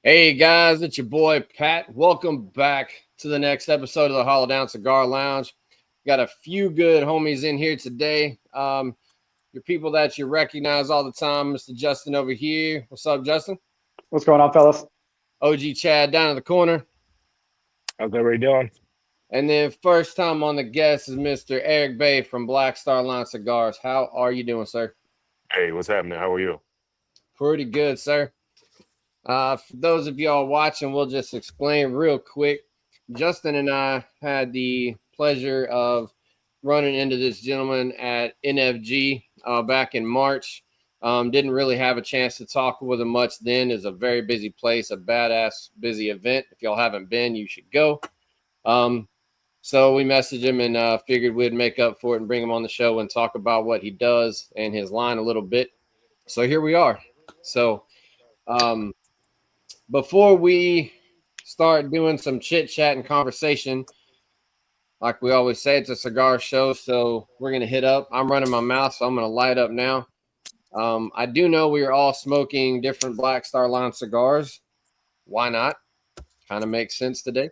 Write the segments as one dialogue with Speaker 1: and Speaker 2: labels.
Speaker 1: Hey guys, it's your boy Pat. Welcome back to the next episode of the Hollow Down Cigar Lounge. Got a few good homies in here today. Your people that you recognize all the time, Mr. Justin over here. What's up, Justin?
Speaker 2: What's going on, fellas?
Speaker 1: OG Chad down in the corner.
Speaker 3: How's everybody doing?
Speaker 1: And then first time on the guest is Mr. Aric Bay from Black Star Line Cigars. How are you doing, sir?
Speaker 3: Hey, what's happening? How are you?
Speaker 1: Pretty good, sir. For those of y'all watching, we'll just explain real quick. Justin and I had the pleasure of running into this gentleman at NFG back in March. Didn't really have a chance to talk with him much then. It's a very busy place, a badass busy event. If y'all haven't been, you should go. So we messaged him and figured we'd make up for it and bring him on the show and talk about what he does and his line a little bit. So here we are. So before we start doing some chit chat and conversation, like we always say, it's a cigar show, so we're going to hit up. I'm running my mouth, so I'm going to light up now. I do know we are all smoking different Black Star Line cigars. Why not? Kind of makes sense today.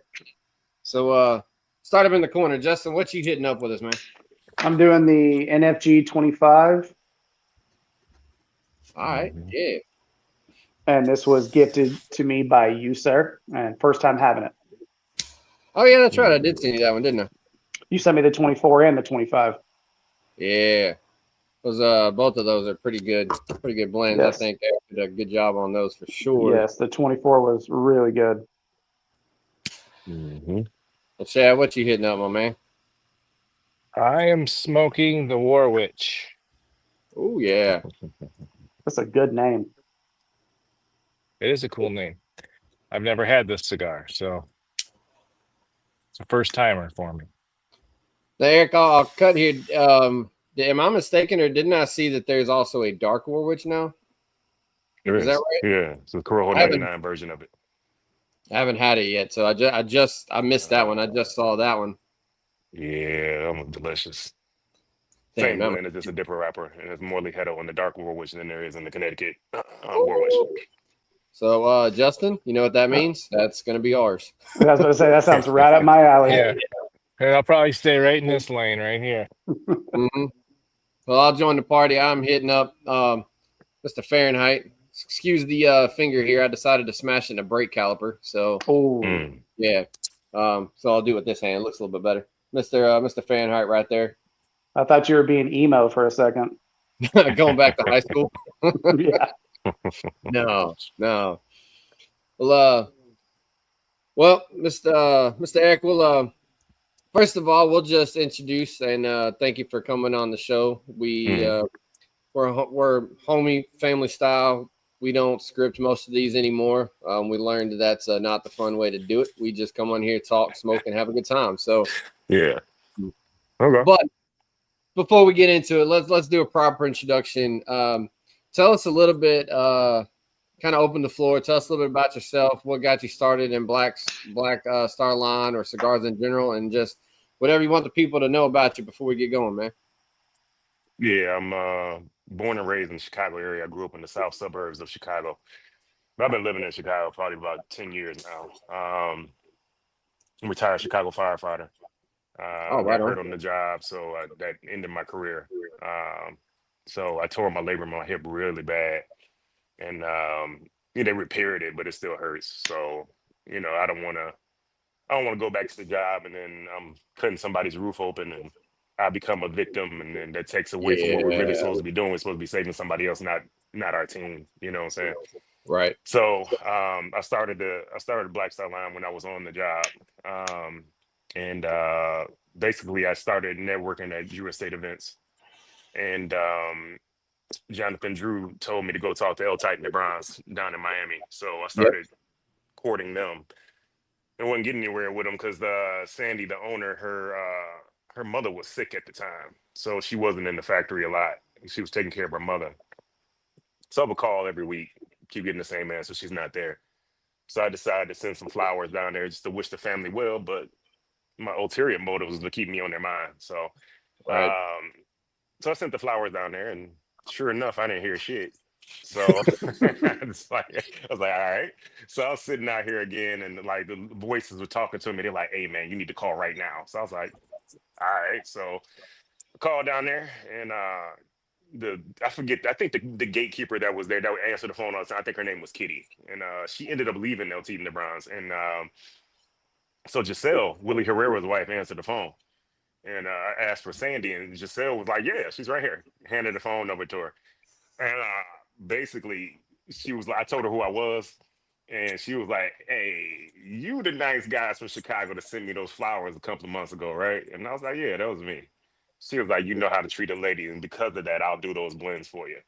Speaker 1: So start up in the corner. Justin, what you hitting up with us, man?
Speaker 2: I'm doing the NFG 25.
Speaker 1: All right, yeah.
Speaker 2: And this was gifted to me by you, sir, and first time having it.
Speaker 1: Oh, yeah, that's right. I did send you that one, didn't I?
Speaker 2: You sent me the 24 and the 25.
Speaker 1: Yeah. Those both of those are pretty good blends. Yes. I think they did a good job on those for sure.
Speaker 2: Yes, the 24 was really good.
Speaker 3: Mm-hmm.
Speaker 1: Well, Chad, what you hitting up, my man?
Speaker 3: I am smoking the War Witch.
Speaker 1: Oh, yeah.
Speaker 2: That's a good name.
Speaker 3: It is a cool name. I've never had this cigar, so it's a first timer for me.
Speaker 1: Now, Aric, I'll cut here. Am I mistaken, or didn't I see that there's also a dark Warwich now?
Speaker 3: There
Speaker 1: Is that
Speaker 3: is.
Speaker 1: right?
Speaker 3: Yeah, it's the Corojo 99 version of it.
Speaker 1: I haven't had it yet, so I missed that one. I just saw that one.
Speaker 3: Yeah, that one's delicious.
Speaker 1: Damn,
Speaker 3: Same
Speaker 1: that
Speaker 3: blend, it's just a different wrapper. And there's more Ligetto on the dark Warwich than there is in the Connecticut Warwich.
Speaker 1: So, Justin, you know what that means? That's going to be ours.
Speaker 2: I was about to say that sounds right up my alley.
Speaker 3: Yeah, and I'll probably stay right in this lane right here.
Speaker 1: Mm-hmm. Well, I'll join the party. I'm hitting up Mr. Fahrenheit. Excuse the finger here. I decided to smash it in a brake caliper. So, yeah. So I'll do it with this hand. It looks a little bit better. Mr. Fahrenheit right there.
Speaker 2: I thought you were being emo for a second.
Speaker 1: Going back to high school.
Speaker 2: Yeah.
Speaker 1: No. Well, Mr. Eric, we'll first of all, we'll just introduce and thank you for coming on the show. We're homie family style. We don't script most of these anymore. We learned that's not the fun way to do it. We just come on here, talk, smoke, and have a good time. So
Speaker 3: yeah. Okay.
Speaker 1: But before we get into it, let's do a proper introduction. Tell us a little bit. Kind of open the floor. Tell us a little bit about yourself. What got you started in Black Star Line or cigars in general, and just whatever you want the people to know about you before we get going, man.
Speaker 3: Yeah, I'm born and raised in the Chicago area. I grew up in the south suburbs of Chicago. But I've been living in Chicago probably about 10 years now. I'm a retired Chicago firefighter.
Speaker 1: Right
Speaker 3: got hurt on the job, so that ended my career. So I tore my labrum in my hip really bad. And they repaired it, but it still hurts. So, I don't want to go back to the job and then I'm cutting somebody's roof open and I become a victim, and then that takes away from what we're really supposed to be doing. We're supposed to be saving somebody else, not our team. You know what I'm saying?
Speaker 1: Right.
Speaker 3: So I started Black Star Line when I was on the job, and basically I started networking at Drew Estate events, and Jonathan Drew told me to go talk to El Titan Bronze down in Miami. So I started courting them. I wasn't getting anywhere with them because Sandy, the owner, her mother was sick at the time, so she wasn't in the factory a lot. She was taking care of her mother. So I would call every week, keep getting the same answer. She's not there. So I decided to send some flowers down there just to wish the family well. But my ulterior motive was to keep me on their mind. So, so I sent the flowers down there, and sure enough, I didn't hear shit. So I was like, all right. So I was sitting out here again, and like the voices were talking to me. They're like, hey man, you need to call right now. So I was like, all right. So I called down there, and I think the gatekeeper that was there that would answer the phone all the time, I think her name was Kitty. And she ended up leaving LT in the Browns. And so Giselle, Willie Herrera's wife, answered the phone. And I asked for Sandy, and Giselle was like, yeah, she's right here. Handed the phone over to her. And basically, she was like, I told her who I was. And she was like, hey, you the nice guys from Chicago that sent me those flowers a couple of months ago, right? And I was like, yeah, that was me. She was like, you know how to treat a lady. And because of that, I'll do those blends for you.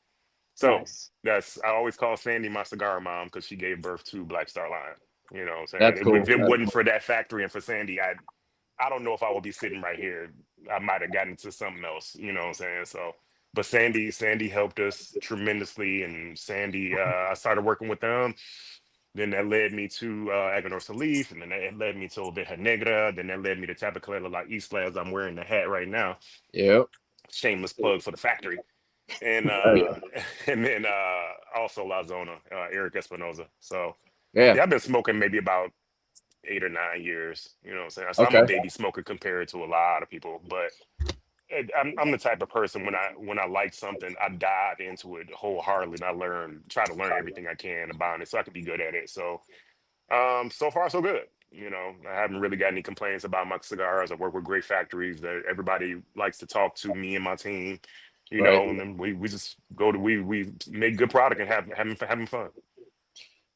Speaker 3: So I always call Sandy my cigar mom because she gave birth to Black Star Line. You know what I'm saying?
Speaker 1: That's cool.
Speaker 3: If it wasn't for that factory and for Sandy, I don't know if I would be sitting right here. I might have gotten into something else, you know what I'm saying? So, but Sandy helped us tremendously. And Sandy, I started working with them. Then that led me to Agador Salif, and then that led me to Oveja Negra. Then that led me to Tabacalera La Isla, as I'm wearing the hat right now.
Speaker 1: Yep.
Speaker 3: Shameless plug for the factory. And and then also La Zona, Aric Espinoza. So yeah, I've been smoking maybe about 8 or 9 years. You know what I'm saying? So I'm a baby smoker compared to a lot of people, but I'm the type of person when I like something, I dive into it wholeheartedly, and I try to learn everything I can about it so I can be good at it. So so far so good. You know, I haven't really got any complaints about my cigars. I work with great factories that everybody likes to talk to me and my team. You know, and then we just go to we make good product and having fun.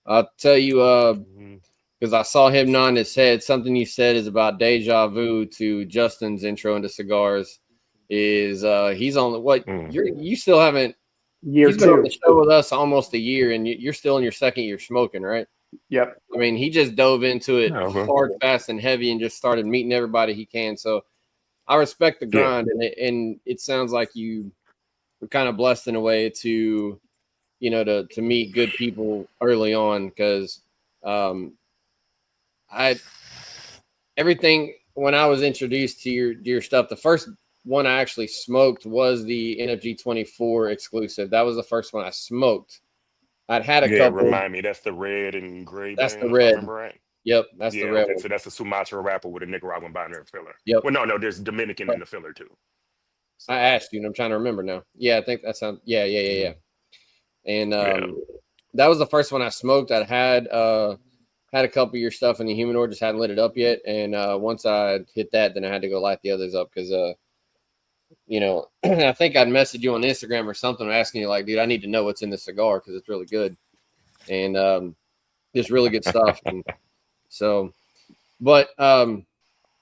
Speaker 1: I'll tell you, because I saw him nod his head. Something you said is about deja vu to Justin's intro into cigars. Is he's on what you still haven't
Speaker 2: he's been
Speaker 1: on the show with us almost a year, and you're still in your second year smoking, right?
Speaker 2: Yep.
Speaker 1: I mean, he just dove into it hard, fast, and heavy, and just started meeting everybody he can. So I respect the
Speaker 3: Yeah.
Speaker 1: grind, and it sounds like you were kind of blessed in a way to, to meet good people early on, because I everything when I was introduced to your stuff, the first one I actually smoked was the NFG 24 exclusive. That was the first one I smoked. I'd had a
Speaker 3: Yeah,
Speaker 1: couple.
Speaker 3: remind me. That's the red and gray
Speaker 1: That's the
Speaker 3: band, if I
Speaker 1: red.
Speaker 3: remember right.
Speaker 1: Yep, that's the
Speaker 3: Yeah,
Speaker 1: red
Speaker 3: okay.
Speaker 1: one.
Speaker 3: So that's a Sumatra wrapper with a Nicaraguan binder and filler.
Speaker 1: Yep.
Speaker 3: Well, no, there's Dominican in the filler too. So,
Speaker 1: I asked you, and I'm trying to remember now. Yeah, I think that sounds. Yeah. And
Speaker 3: yeah.
Speaker 1: that was the first one I smoked. I had a couple of your stuff in the humidor, just hadn't lit it up yet. And once I hit that, then I had to go light the others up because I think I'd messaged you on Instagram or something asking you like, dude, I need to know what's in this cigar because it's really good, and just really good stuff. And so, but yeah, man,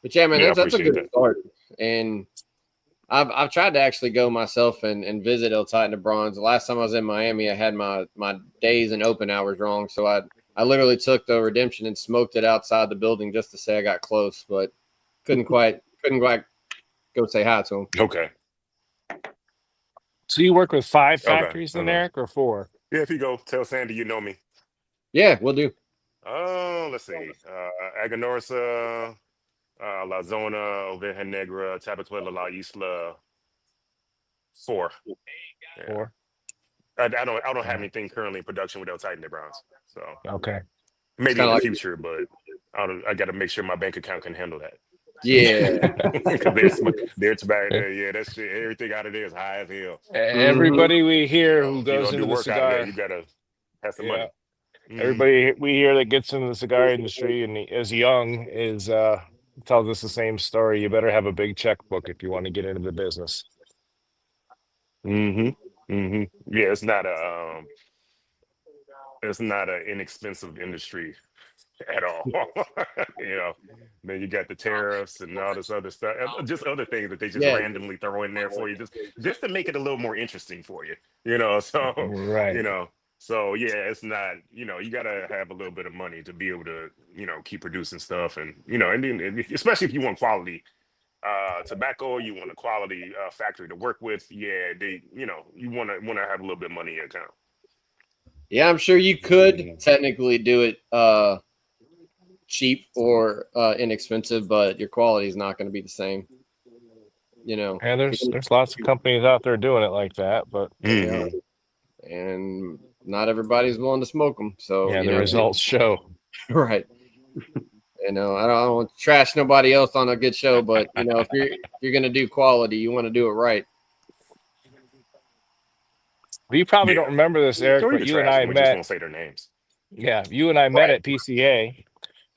Speaker 3: Yeah, I
Speaker 1: that's a
Speaker 3: appreciate
Speaker 1: good
Speaker 3: that.
Speaker 1: start. And I've tried to actually go myself and visit El Titan de Bronze. The last time I was in Miami, I had my days and open hours wrong, so I literally took the Redemption and smoked it outside the building just to say I got close, but couldn't quite go say hi to him.
Speaker 3: Okay.
Speaker 4: So you work with 5
Speaker 3: Okay.
Speaker 4: factories in Aric, or 4?
Speaker 3: Yeah, if you go, tell Sandy you know me.
Speaker 1: Yeah, we'll do.
Speaker 3: Oh, let's see. Aganorsa, La Zona, Oveja Negra, Tabacuela, La Isla, 4. Yeah.
Speaker 4: 4.
Speaker 3: I don't have anything currently in production with El Titan de Bronze. So
Speaker 4: Okay.
Speaker 3: maybe in the
Speaker 1: like-
Speaker 3: future, but I got to make sure my bank account can handle that.
Speaker 1: Yeah.
Speaker 3: Because their tobacco, yeah, that shit, everything out of there is high as hell.
Speaker 4: Everybody we hear
Speaker 3: You know,
Speaker 4: who
Speaker 3: if you
Speaker 4: goes
Speaker 3: gonna
Speaker 4: into
Speaker 3: do
Speaker 4: the
Speaker 3: work out of there,
Speaker 4: cigar,
Speaker 3: you gotta have some
Speaker 4: yeah.
Speaker 3: money. Mhm.
Speaker 4: Everybody we hear that gets into the cigar industry and is young is tells us the same story. You better have a big checkbook if you want to get into the business.
Speaker 3: Yeah, it's not an inexpensive industry at all. Then you got the tariffs and all this other stuff, just other things that they just
Speaker 1: Yeah.
Speaker 3: randomly throw in there for you, just to make it a little more interesting for you. So
Speaker 4: Right.
Speaker 3: so yeah, it's not, you gotta have a little bit of money to be able to, keep producing stuff, and and then especially if you want quality tobacco, you want a quality factory to work with. Yeah, you want to have a little bit of money in your account.
Speaker 1: Yeah, I'm sure you could technically do it cheap or inexpensive, but your quality is not going to be the same.
Speaker 4: Yeah, there's lots of companies out there doing it like that, but
Speaker 1: Yeah, and not everybody's willing to smoke them. So
Speaker 4: yeah, the results show.
Speaker 1: Right. I don't want to trash nobody else on a good show, but if you're going to do quality, you want to do it right.
Speaker 4: Well, you probably don't remember this, Aric,
Speaker 3: So we
Speaker 4: but
Speaker 3: can
Speaker 4: you and
Speaker 3: trash
Speaker 4: I
Speaker 3: them, we just
Speaker 4: met.
Speaker 3: won't say their names.
Speaker 4: Yeah, you and I met at PCA.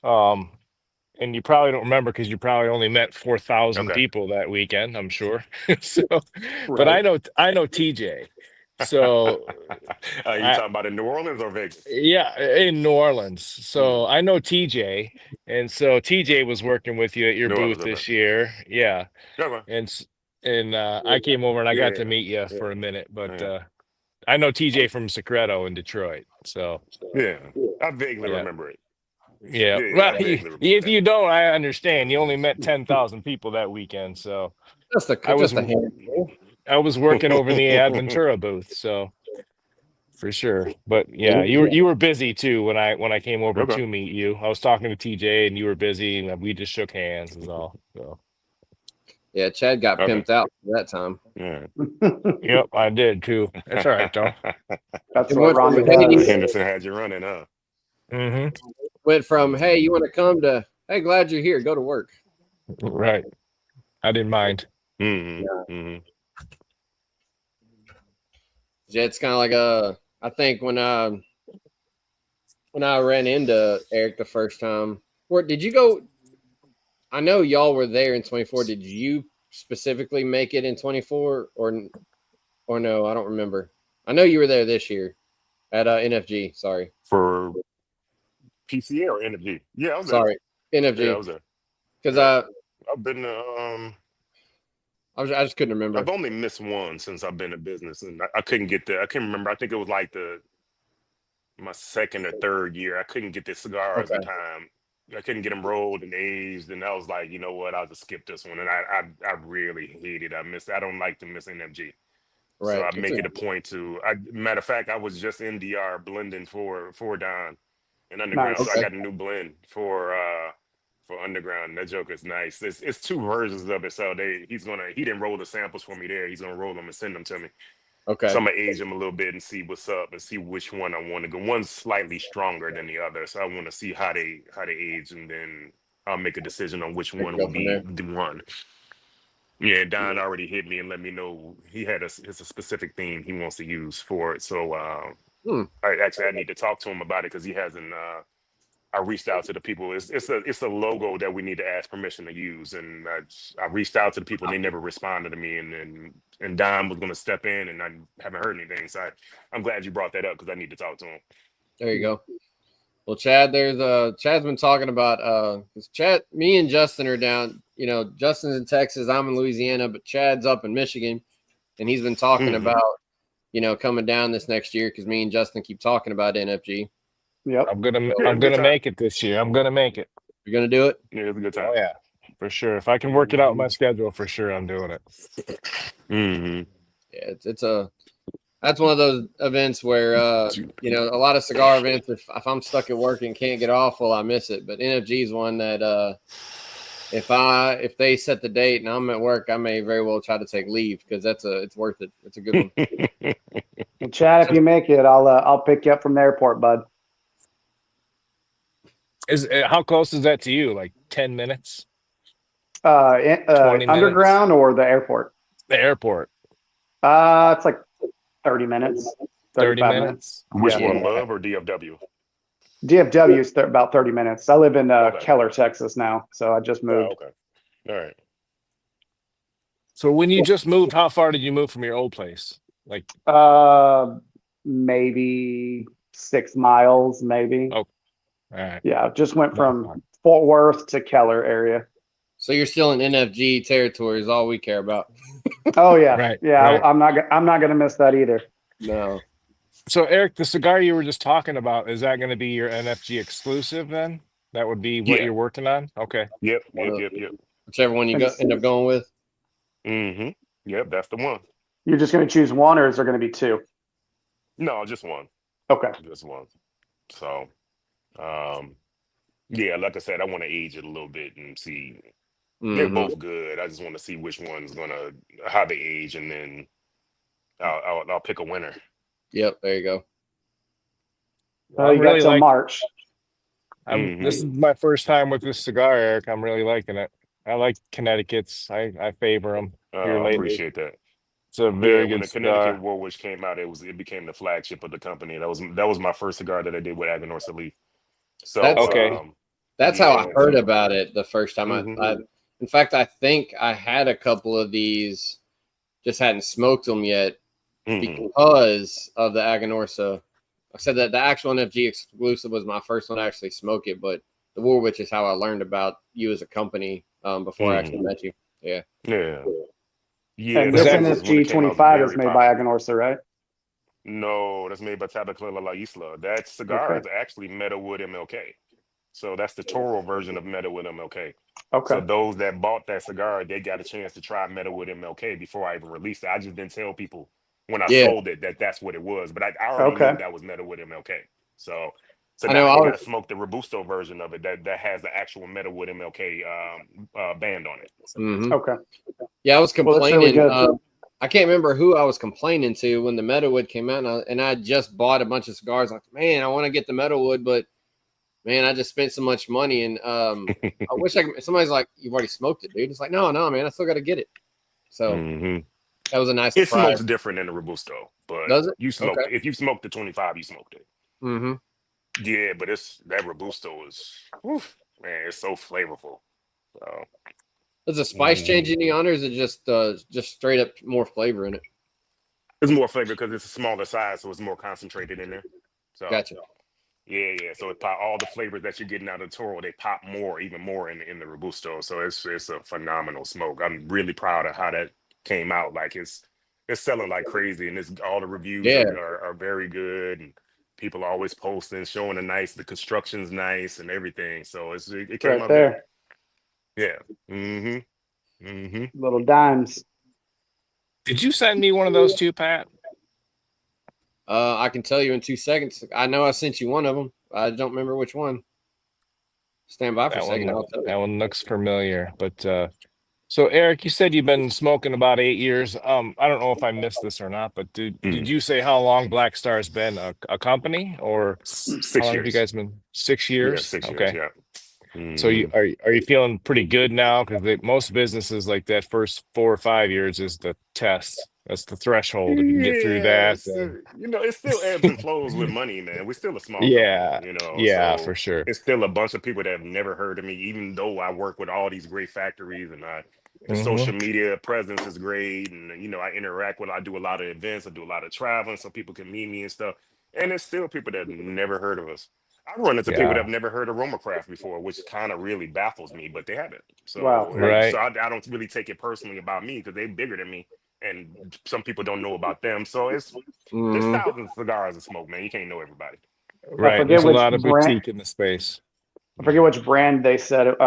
Speaker 4: And you probably don't remember because you probably only met 4,000
Speaker 3: Okay.
Speaker 4: people that weekend, I'm sure. So, but
Speaker 2: Right.
Speaker 4: I know TJ. So
Speaker 3: Are you talking about in New Orleans or Vegas?
Speaker 4: yeah, in New Orleans. So I know TJ, and so TJ was working with you at your
Speaker 3: New
Speaker 4: booth
Speaker 3: Orleans,
Speaker 4: this
Speaker 3: okay.
Speaker 4: year. Yeah,
Speaker 3: Okay.
Speaker 4: and I came over and I got to meet you for a minute, but I know TJ from Secreto in Detroit. So
Speaker 3: yeah, I vaguely remember it.
Speaker 4: Yeah.
Speaker 3: Yeah,
Speaker 4: Well,
Speaker 3: I vaguely remember
Speaker 4: if
Speaker 3: that.
Speaker 4: you don't, I understand. You only met 10,000 people that weekend, so
Speaker 1: Just a handful.
Speaker 4: I was working over in the Adventura booth, so for sure. But yeah, you were busy too when I came over
Speaker 3: Okay.
Speaker 4: to meet you. I was talking to TJ and you were busy, and we just shook hands is all. So
Speaker 1: Yeah, Chad got
Speaker 3: Okay.
Speaker 1: pimped out for that time.
Speaker 3: Yeah.
Speaker 4: yep, I did too. That's all right though.
Speaker 2: That's
Speaker 1: It
Speaker 2: what
Speaker 1: went from,
Speaker 2: Ronnie
Speaker 1: hey,
Speaker 2: does.
Speaker 3: Henderson had you running, huh?
Speaker 1: went from, hey, you want to come, to, hey, glad you're here, go to work.
Speaker 4: Right. I didn't mind.
Speaker 1: Yeah, it's kind of like I think when I ran into Aric the first time, where did you go? I know y'all were there in 24. Did you specifically make it in 24 or no? I don't remember. I know you were there this year at NFG. Sorry.
Speaker 3: For PCA or NFG? Yeah, I was
Speaker 1: Sorry,
Speaker 3: there.
Speaker 1: NFG.
Speaker 3: Yeah, I was there.
Speaker 1: Because
Speaker 3: I've been
Speaker 1: I just couldn't remember.
Speaker 3: I've only missed one since I've been in business, and I couldn't get there. I can't remember. I think it was like my second or third year. I couldn't get the cigar at the time I couldn't get them rolled and aged, and I was like, you know what, I'll just skip this one. And I really hate it. I don't like to miss NFG. So
Speaker 1: Right.
Speaker 3: I make it a point to. Matter of fact, I was just in DR blending for Don and Underground, so I
Speaker 2: Nice.
Speaker 1: Okay.
Speaker 3: got a new blend for Underground. That joke is nice. It's two versions of it, so he didn't roll the samples for me there. He's gonna roll them and send them to me. So
Speaker 1: Okay.
Speaker 3: I'm gonna age them a little bit and see what's up and see which one I want to go. One's slightly stronger than the other, so I want to see how they age, and then I'll make a decision on which
Speaker 1: We can
Speaker 3: one
Speaker 1: go
Speaker 3: will
Speaker 1: from
Speaker 3: be
Speaker 1: there.
Speaker 3: the one. Yeah, Don already hit me and let me know he had it's a specific theme he wants to use for it. So
Speaker 1: Hmm.
Speaker 3: I need to talk to him about it because he hasn't. I reached out to the people. It's a logo that we need to ask permission to use, and I reached out to the people and they never responded to me. And Don was going to step in, and I haven't heard anything. So I'm glad you brought that up because I need to talk to him.
Speaker 1: There you go. Well, Chad, Chad's been talking about 'cause Chad, me and Justin are down. You know, Justin's in Texas, I'm in Louisiana, but Chad's up in Michigan, and he's been talking
Speaker 3: Hmm.
Speaker 1: about coming down this next year because me and Justin keep talking about NFG.
Speaker 2: Yep.
Speaker 4: I'm gonna
Speaker 3: Yeah, it's
Speaker 4: I'm
Speaker 3: a good
Speaker 4: gonna
Speaker 3: time.
Speaker 4: make it this year. I'm gonna make it.
Speaker 1: You're gonna do it.
Speaker 3: Yeah, it's a good
Speaker 4: Oh
Speaker 3: time.
Speaker 4: yeah, for sure. If I can work it out in my schedule, for sure, I'm doing it.
Speaker 3: Hmm.
Speaker 1: Yeah, that's one of those events where a lot of cigar events. If I'm stuck at work and can't get off, well, I miss it. But NFG is one that if they set the date and I'm at work, I may very well try to take leave because it's worth it. It's a good one.
Speaker 2: Well, Chad, if you make it, I'll pick you up from the airport, bud.
Speaker 4: How close is that to you? Like 10 minutes? 20 minutes?
Speaker 2: Underground or the airport?
Speaker 4: The airport.
Speaker 2: It's like 30 minutes,
Speaker 4: 30
Speaker 2: 35 minutes.
Speaker 4: minutes?
Speaker 3: Which
Speaker 2: Yeah.
Speaker 3: one, Love or DFW?
Speaker 2: DFW is about 30 minutes. I live in
Speaker 3: Okay.
Speaker 2: Keller, Texas now, so I just
Speaker 3: Oh,
Speaker 2: moved.
Speaker 3: okay. All right.
Speaker 4: So when you just moved, how far did you move from your old place? Like,
Speaker 2: Maybe 6 miles, maybe.
Speaker 4: oh, all right.
Speaker 2: Yeah, just went
Speaker 4: Not
Speaker 2: from
Speaker 4: far.
Speaker 2: Fort Worth to Keller area.
Speaker 1: So you're still in NFG territory is all we care about.
Speaker 2: Oh yeah,
Speaker 4: Right,
Speaker 2: yeah.
Speaker 4: right.
Speaker 2: I'm not gonna miss that either.
Speaker 1: No.
Speaker 4: So Aric, the cigar you were just talking about, is that going to be your NFG exclusive then? That would be what
Speaker 3: Yeah.
Speaker 4: you're working on? Okay.
Speaker 3: Yep.
Speaker 1: Whichever one you end up going with.
Speaker 3: Mm-hmm. Yep, that's the one.
Speaker 2: You're just gonna choose one, or is there gonna be two?
Speaker 3: No, just one.
Speaker 2: Okay.
Speaker 3: Just one. So yeah, like I said, I want to age it a little bit and see. They're
Speaker 1: Mhm.
Speaker 3: both good. I just want to see which one's gonna how they age, and then I'll pick a winner.
Speaker 1: Yep. There you go.
Speaker 2: Well, you got till March.
Speaker 4: This is my first time with this cigar, Aric. I'm really liking it. I like Connecticut's. I favor them here
Speaker 3: I
Speaker 4: lately.
Speaker 3: appreciate that.
Speaker 4: It's a very
Speaker 3: when
Speaker 4: good
Speaker 3: the
Speaker 4: cigar.
Speaker 3: Connecticut Warwick came out, it became the flagship of the company. That was my first cigar that I did with Aganorsa Leaf. So
Speaker 1: That's how I heard about it the first time.
Speaker 3: Mhm.
Speaker 1: In fact, I think I had a couple of these, just hadn't smoked them yet because of the Aganorsa. I said that the actual NFG exclusive was my first one to actually smoke it, but the Warwick is how I learned about you as a company before I actually met you. Yeah.
Speaker 3: Yeah.
Speaker 2: And this NFG 25 is made by Aganorsa, right?
Speaker 3: No, that's made by Tabacalera La Isla. That cigar is actually Meadowood MLK. So that's the Toro version of Meadowood MLK.
Speaker 2: Okay.
Speaker 3: So those that bought that cigar, they got a chance to try Meadowood MLK before I even released it. I just didn't tell people when I sold it that's what it was. But I already knew that was Meadowood MLK. So now they got to smoke the Robusto version of it that has the actual Meadowood MLK band on it.
Speaker 1: Mm-hmm.
Speaker 2: Okay.
Speaker 1: Yeah, I was complaining.
Speaker 2: Well, that's really good.
Speaker 1: I can't remember who I was complaining to when the Meadowood came out, and I just bought a bunch of cigars. Like, man, I want to get the Meadowood, but man, I just spent so much money, and I wish I could. Somebody's like, "You've already smoked it, dude." It's like, no, man, I still got to get it. So that was a nice surprise.
Speaker 3: It smokes different than the Robusto, but
Speaker 1: does it?
Speaker 3: You smoked it. If you smoked the 25, you smoked it.
Speaker 1: Mm-hmm.
Speaker 3: Yeah, but that Robusto is, man, it's so flavorful. So.
Speaker 1: Does the spice change any on, or is it just straight up more flavor in it?
Speaker 3: It's more flavor because it's a smaller size, so it's more concentrated in there. So
Speaker 1: gotcha.
Speaker 3: Yeah. So it pop all the flavors that you're getting out of the Toro. They pop even more in the Robusto. So it's a phenomenal smoke. I'm really proud of how that came out. Like it's selling like crazy, and all the reviews are very good, and people are always posting, showing the construction's nice and everything. So it came
Speaker 2: Right
Speaker 3: out
Speaker 2: there.
Speaker 3: good. Yeah.
Speaker 2: Little dimes.
Speaker 4: Did you send me one of those too, Pat?
Speaker 1: I can tell you in 2 seconds. I know I sent you one of them. I don't remember which one. Stand by for a second. I'll tell you.
Speaker 4: That one looks familiar. But so Aric, you said you've been smoking about 8 years. I don't know if I missed this or not, but did you say how long Black Star's been a company, or how
Speaker 3: 6
Speaker 4: long have you
Speaker 3: years.
Speaker 4: guys been? 6
Speaker 3: Yeah,
Speaker 4: years?
Speaker 3: 6 years.
Speaker 4: Okay.
Speaker 3: Yeah.
Speaker 4: So
Speaker 3: Mhm.
Speaker 4: are you feeling pretty good now? Because most businesses, like that first 4 or 5 years is the test. That's the threshold. If you can get through
Speaker 3: Yeah,
Speaker 4: that,
Speaker 3: it's
Speaker 4: then
Speaker 3: it still ebbs and flows with money, man. We're still a small company,
Speaker 4: yeah, yeah,
Speaker 3: so
Speaker 4: for sure.
Speaker 3: it's still a bunch of people that have never heard of me, even though I work with all these great factories and the
Speaker 4: Hmm.
Speaker 3: social media presence is great, and I interact with, I do a lot of events, I do a lot of traveling, so people can meet me and stuff. And it's still people that have never heard of us. I run into people that
Speaker 4: Yeah,
Speaker 3: have never heard of Romacraft before, which kind of really baffles me, but they haven't.
Speaker 2: Wow.
Speaker 4: right.
Speaker 3: So I don't really take it personally about me because they're bigger than me, and some people don't know about them. So there's
Speaker 1: Mhm.
Speaker 3: thousands of cigars to smoke, man. You can't know everybody.
Speaker 2: I
Speaker 4: Right.
Speaker 2: forget
Speaker 4: There's a
Speaker 2: which
Speaker 4: lot of
Speaker 2: brand.
Speaker 4: boutique in the space.
Speaker 2: I forget which brand they said it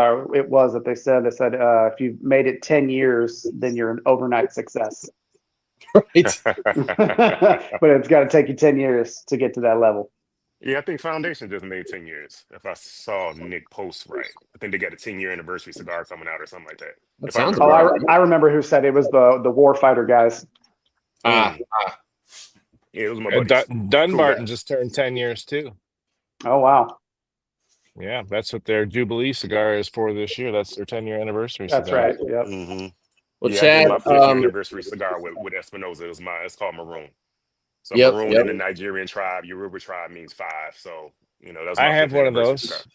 Speaker 2: was that they said. They said if you've made it 10 years, then you're an overnight success.
Speaker 1: Right.
Speaker 2: But it's got to take you 10 years to get to that level.
Speaker 3: Yeah, I think Foundation just made 10 years. If I saw Nick post right, I think they got a 10-year anniversary cigar coming out or something like that.
Speaker 1: That
Speaker 3: If I
Speaker 1: sounds
Speaker 3: remember
Speaker 2: Oh,
Speaker 1: about
Speaker 3: right.
Speaker 1: right.
Speaker 2: I remember who said it was the Warfighter guys.
Speaker 1: Ah,
Speaker 3: Mm. Yeah, it was my
Speaker 4: Uh,
Speaker 3: buddies. Cool
Speaker 4: Dunbarton
Speaker 3: guys.
Speaker 4: just turned 10 years too.
Speaker 2: Oh wow,
Speaker 4: Yeah, that's what their Jubilee cigar is for this year. That's their 10-year anniversary
Speaker 2: that's
Speaker 4: cigar.
Speaker 2: right. Yep.
Speaker 3: Hmm.
Speaker 1: well,
Speaker 3: Yeah, I did
Speaker 1: Chad.
Speaker 3: my 5th year anniversary cigar with Espinosa. It's called Maroon. So
Speaker 1: Yep,
Speaker 3: Maroon
Speaker 1: yep.
Speaker 3: in the Nigerian tribe, Yoruba tribe means 5. So, that's
Speaker 4: I
Speaker 3: my
Speaker 4: have
Speaker 3: 5th
Speaker 4: one of
Speaker 3: anniversary cigar.
Speaker 4: those.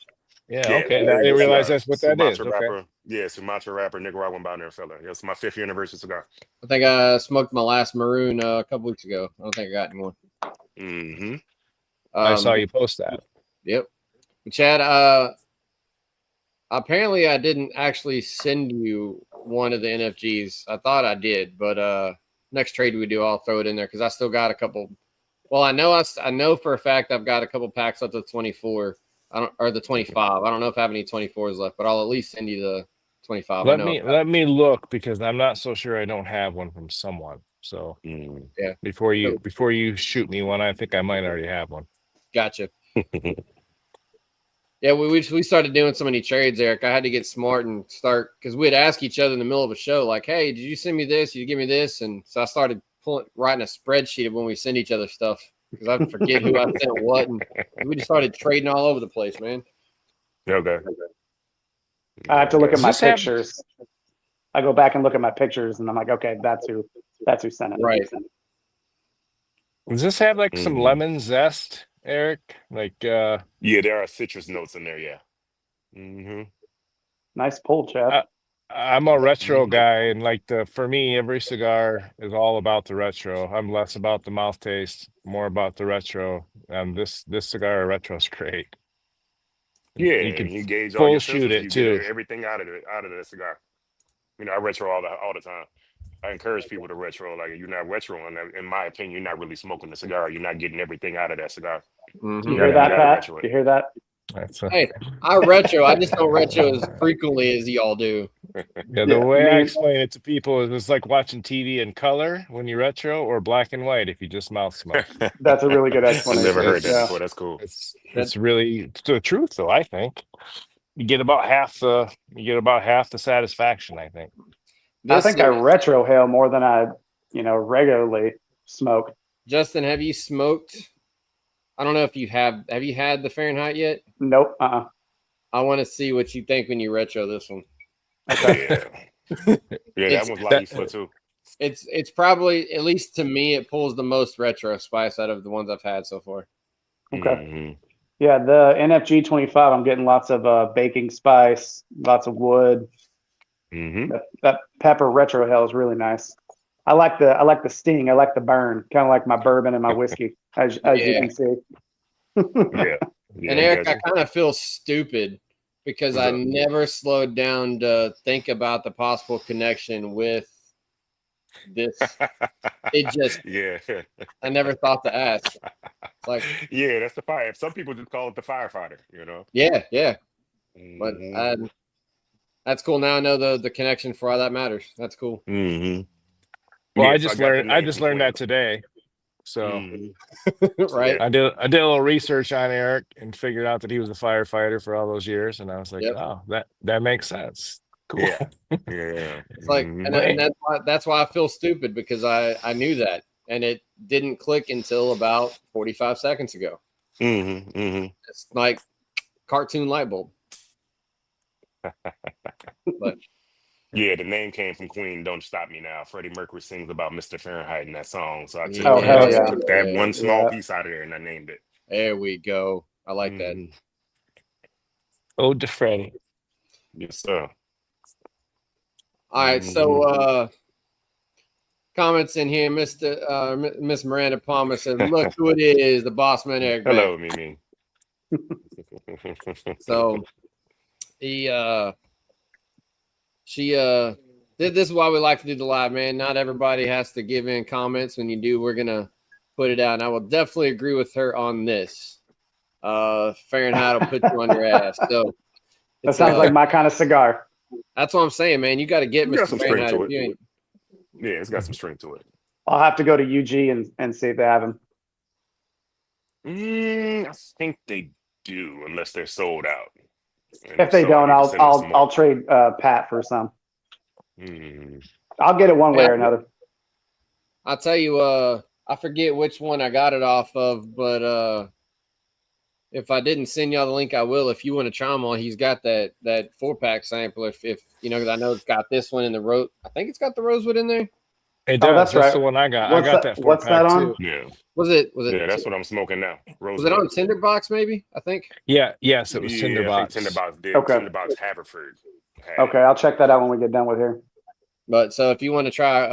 Speaker 4: Yeah,
Speaker 3: Yeah,
Speaker 4: okay. I
Speaker 3: very
Speaker 4: didn't
Speaker 3: good
Speaker 4: realize
Speaker 3: cigar.
Speaker 4: that's what that is.
Speaker 3: Sumatra
Speaker 4: Okay.
Speaker 3: rapper. Yeah, Sumatra rapper, Nicaraguan boundary fella. Yeah, it's my 5th year anniversary cigar.
Speaker 1: I think I smoked my last maroon a couple weeks ago. I don't think I got any more.
Speaker 3: Hmm.
Speaker 4: I saw
Speaker 1: But,
Speaker 4: you post that.
Speaker 1: yep. But Chad, apparently I didn't actually send you one of the NFGs. I thought I did, but next trade we do, I'll throw it in there because I still got a couple. Well, I know for a fact I've got a couple packs up to 24. Or the 25. I don't know if I have any 24s left, but I'll at least send you the 25. I know.
Speaker 4: Let me look, because I'm not so sure I don't have one from someone. So
Speaker 3: Mm.
Speaker 1: Yeah.
Speaker 4: before
Speaker 1: Cool.
Speaker 4: you shoot me one, I think I might already have one.
Speaker 1: Gotcha. Yeah, we started doing so many trades, Aric. I had to get smart and start, because we'd ask each other in the middle of a show, like, "Hey, did you send me this? Did you give me this?" And so I started writing a spreadsheet of when we send each other stuff, because I forget who I sent what, and we just started trading all over the place, man.
Speaker 3: Okay.
Speaker 2: I have to look at
Speaker 4: Does
Speaker 2: my
Speaker 4: this have
Speaker 2: pictures. I go back and look at my pictures, and I'm like, okay, that's who sent it.
Speaker 1: Right.
Speaker 4: does this have like some
Speaker 3: Mhm.
Speaker 4: lemon zest, Aric? Like
Speaker 3: Yeah, there are citrus notes in there. Yeah. Hmm.
Speaker 2: Nice pull, Chad.
Speaker 4: I'm a retro
Speaker 3: Mhm.
Speaker 4: guy, and like for me, every cigar is all about the retro. I'm less about the mouth taste, more about the retro. And this cigar retro is great.
Speaker 3: Yeah,
Speaker 4: You can
Speaker 3: and you gauge all
Speaker 4: full
Speaker 3: your
Speaker 4: shoot
Speaker 3: senses.
Speaker 4: it
Speaker 3: You get
Speaker 4: too.
Speaker 3: everything out of the cigar. I retro all the time. I encourage people to retro. Like, if you're not retroing, in my opinion, you're not really smoking the cigar. You're not getting everything out of that cigar.
Speaker 2: Do you
Speaker 1: Mm-hmm.
Speaker 2: hear
Speaker 3: You
Speaker 2: that,
Speaker 3: gotta
Speaker 2: Pat?
Speaker 3: retro
Speaker 2: Do
Speaker 3: it.
Speaker 2: you hear that?
Speaker 4: That's
Speaker 1: Hey, I retro. I just don't retro as frequently as y'all do.
Speaker 4: yeah. The
Speaker 2: Yeah,
Speaker 4: way I
Speaker 2: me.
Speaker 4: explain it to people is it's like watching TV in color when you retro, or black and white if you just mouth smoke.
Speaker 2: That's a really good
Speaker 3: I never
Speaker 2: explanation.
Speaker 3: heard that
Speaker 2: Yeah.
Speaker 3: before. That's cool.
Speaker 1: That
Speaker 4: It's really the truth, though. I think you get about half the satisfaction. I think.
Speaker 2: I
Speaker 1: this
Speaker 2: think I retro hail more than I, regularly smoke.
Speaker 1: Justin, have you smoked? I don't know if you have. Have you had the Fahrenheit yet?
Speaker 2: Nope.
Speaker 1: I want to see what you think when you retro this one.
Speaker 2: Okay.
Speaker 3: Yeah. Yeah, that
Speaker 1: It's
Speaker 3: one's a lot
Speaker 4: That
Speaker 3: easier too.
Speaker 1: it's probably, at least to me, it pulls the most retro spice out of the ones I've had so far.
Speaker 2: Okay.
Speaker 3: Hmm.
Speaker 2: Yeah, the NFG 25. I'm getting lots of baking spice, lots of wood.
Speaker 3: Hmm.
Speaker 2: That pepper retro hail is really nice. I like the sting. I like the burn, kind of like my bourbon and my whiskey, as you
Speaker 1: Yeah.
Speaker 2: can see.
Speaker 3: Yeah. Yeah,
Speaker 1: And
Speaker 3: I
Speaker 1: Aric,
Speaker 3: got
Speaker 1: I
Speaker 3: you.
Speaker 1: kind of feel stupid because
Speaker 3: What's
Speaker 1: I
Speaker 3: up?
Speaker 1: never slowed down to think about the possible connection with this. It just,
Speaker 3: Yeah.
Speaker 1: I never thought to ask. It's like,
Speaker 3: Yeah, that's the fire. Some people just call it the firefighter, you know.
Speaker 1: yeah, yeah. But
Speaker 3: Mhm.
Speaker 1: that's cool. Now I know the connection for why that matters. That's cool.
Speaker 3: Mhm.
Speaker 4: Well,
Speaker 3: Yeah, so I got the
Speaker 4: I
Speaker 3: name
Speaker 4: just
Speaker 3: from
Speaker 4: learned
Speaker 3: Queen.
Speaker 4: that today. So
Speaker 3: Mhm.
Speaker 1: Right?
Speaker 3: Yeah.
Speaker 4: I did a little research on Aric and figured out that he was a firefighter for all those years, and I was like,
Speaker 1: Yep.
Speaker 4: oh, that makes sense. Cool.
Speaker 3: Yeah. Yeah.
Speaker 1: It's like, and,
Speaker 3: Mhm.
Speaker 4: Well,
Speaker 1: and that's why I feel stupid, because I knew that, and it didn't click until about 45 seconds ago.
Speaker 3: Mhm. Mhm.
Speaker 1: It's like cartoon light bulb. But
Speaker 3: Yeah, the name came from Queen. Don't Stop Me Now. Freddie Mercury sings about Mr. Fahrenheit in that song. So
Speaker 2: Oh,
Speaker 3: I
Speaker 2: hell
Speaker 3: just
Speaker 2: yeah.
Speaker 3: took that
Speaker 1: yeah,
Speaker 3: one small
Speaker 2: Yeah.
Speaker 3: piece out of there and I named it.
Speaker 1: there we go. I like that.
Speaker 3: Mhm.
Speaker 4: ode to Freddie.
Speaker 3: Yes, sir.
Speaker 1: All right, so
Speaker 3: Mhm.
Speaker 1: comments in here, Miss Miranda Palmer said, "Look who it is, the boss man, Eric Banks."
Speaker 3: Hello, Mimi.
Speaker 1: So he she this is why we like to do the live, man. Not everybody has to give in comments. When you do, we're gonna put it out, and I will definitely agree with her on this. Fahrenheit will put you on your ass. So
Speaker 2: That
Speaker 1: it's
Speaker 2: sounds like my kind of cigar.
Speaker 1: that's what I'm saying, man. You got to get
Speaker 3: It's got
Speaker 1: Mr.
Speaker 3: some string
Speaker 1: Fahrenheit
Speaker 3: to
Speaker 1: if
Speaker 3: it.
Speaker 1: you ain't.
Speaker 3: Yeah, it's got some string to it.
Speaker 2: I'll have to go to UG and see if they have them.
Speaker 3: I think they do, unless they're sold out. And
Speaker 2: If
Speaker 3: if
Speaker 2: they
Speaker 3: so, I
Speaker 2: don't,
Speaker 3: need to send them some more.
Speaker 2: I'll trade Pat for some.
Speaker 3: Mm.
Speaker 2: I'll get it one way
Speaker 1: Yeah.
Speaker 2: or another.
Speaker 1: I'll tell you, I forget which one I got it off of, but if I didn't send y'all the link, I will. If you want to try them on, he's got that 4-pack sample. If you know, because I know it's got this one in the rose. I think it's got the rosewood in there.
Speaker 4: It
Speaker 2: Oh,
Speaker 4: does.
Speaker 2: that's
Speaker 4: That's
Speaker 2: right.
Speaker 4: the one I got. I got that
Speaker 2: What's that
Speaker 4: 4-pack
Speaker 2: on?
Speaker 4: too.
Speaker 3: Yeah,
Speaker 1: Was it
Speaker 3: yeah, that's what I'm smoking now.
Speaker 1: was it on
Speaker 3: Rosewood.
Speaker 1: Tinderbox? Maybe, I think.
Speaker 4: Yeah, yes, it was
Speaker 3: Yeah, I think
Speaker 4: Tinderbox.
Speaker 3: Tinderbox did.
Speaker 2: Okay.
Speaker 3: Tinderbox Haverford had
Speaker 2: Okay,
Speaker 3: it.
Speaker 2: I'll check that out when we get done with here.
Speaker 1: But so if you want to try,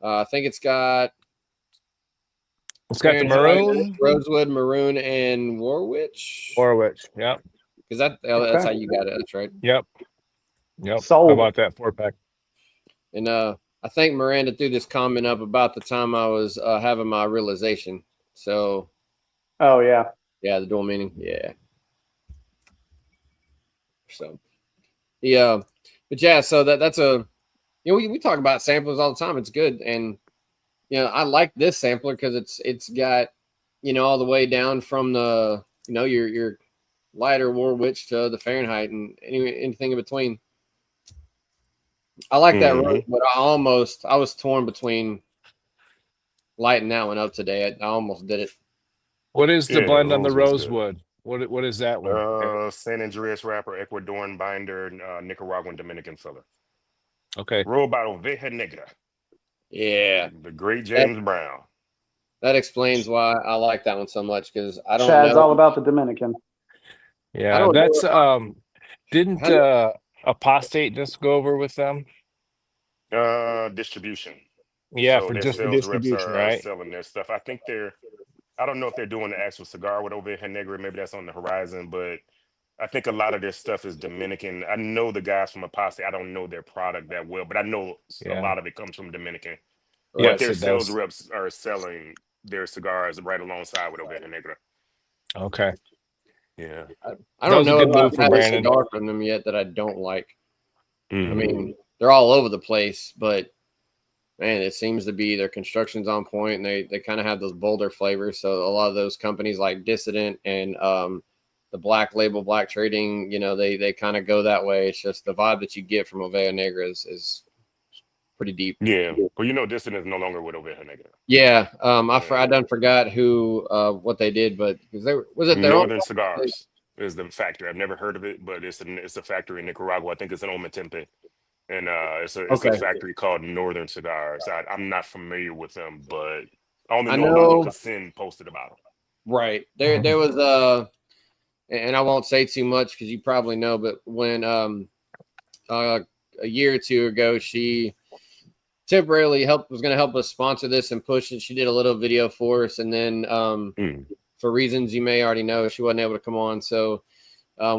Speaker 1: I think it's got
Speaker 4: It's got the
Speaker 1: Fahrenheit,
Speaker 4: maroon
Speaker 1: rosewood, maroon, and Warwich.
Speaker 4: Orwich. Yep,
Speaker 1: Because that's
Speaker 2: Okay.
Speaker 1: how you got it. That's right.
Speaker 4: yep. I
Speaker 2: Sold.
Speaker 4: bought that 4-pack.
Speaker 1: And I think Miranda threw this comment up about the time I was having my realization. So
Speaker 2: Oh yeah.
Speaker 1: yeah, the dual meaning. Yeah. So yeah, but yeah, so that's a we talk about samplers all the time. It's good, and I like this sampler because it's got all the way down from the your lighter Warwich to the Fahrenheit and anything in between. I like that rose, but I was torn between lighting that one up today. I almost did it.
Speaker 4: What is the
Speaker 3: Yeah,
Speaker 4: blend on the
Speaker 3: Rosewood's good.
Speaker 4: rosewood? What is that one?
Speaker 3: San Andreas wrapper, Ecuadorian binder, Nicaraguan Dominican filler.
Speaker 4: Okay.
Speaker 3: Rolled by Oveja Negra,
Speaker 1: Yeah,
Speaker 3: the great James Brown.
Speaker 1: that explains why I like that one so much because I don't
Speaker 2: Chad's
Speaker 1: know.
Speaker 2: all about the Dominican.
Speaker 1: I
Speaker 4: Yeah,
Speaker 1: don't
Speaker 4: that's
Speaker 1: know.
Speaker 4: didn't Apostate just go over with them?
Speaker 3: Distribution.
Speaker 4: Yeah,
Speaker 3: So
Speaker 4: for
Speaker 3: their
Speaker 4: just the
Speaker 3: sales reps
Speaker 4: distribution,
Speaker 3: are
Speaker 4: right?
Speaker 3: selling their stuff. I don't know if they're doing the actual cigar with Oveja Negra. Maybe that's on the horizon, but I think a lot of their stuff is Dominican. I know the guys from Apostate. I don't know their product that well, but I know a
Speaker 4: Yeah.
Speaker 3: lot of it comes from Dominican. But
Speaker 1: Right.
Speaker 4: Yes,
Speaker 3: their
Speaker 4: it
Speaker 3: sales
Speaker 4: does.
Speaker 3: reps are selling their cigars right alongside with Oveja Negra.
Speaker 4: Okay.
Speaker 3: Yeah.
Speaker 1: I
Speaker 4: That
Speaker 1: don't
Speaker 4: was a
Speaker 1: know
Speaker 4: good
Speaker 1: if
Speaker 4: move
Speaker 1: I've
Speaker 4: for
Speaker 1: had a
Speaker 4: Brandon.
Speaker 1: cigar from them yet that I don't like. I
Speaker 3: Mhm.
Speaker 1: mean, they're all over the place, but man, it seems to be their construction's on point, and they kind of have those bolder flavors. So a lot of those companies like Dissident and the Black Label, Black Trading, they kind of go that way. It's just the vibe that you get from Oveja Negra is pretty deep.
Speaker 3: Yeah. Well, Dissident is no longer with Oveja Negra.
Speaker 1: Yeah, I done forgot who what they did, but because was it their own?
Speaker 3: Northern Cigars is the factory. I've never heard of it, but it's a factory in Nicaragua. I think it's in Ometempe. And it's a
Speaker 1: Okay.
Speaker 3: factory called Northern Cigars. I'm not familiar with them, but I only
Speaker 1: I
Speaker 3: know about them
Speaker 1: know,
Speaker 3: because Sin posted about them.
Speaker 1: right there was and I won't say too much because you probably know, but when a year or two ago she temporarily was going to help us sponsor this and push it. She did a little video for us, and then for reasons you may already know, she wasn't able to come on. So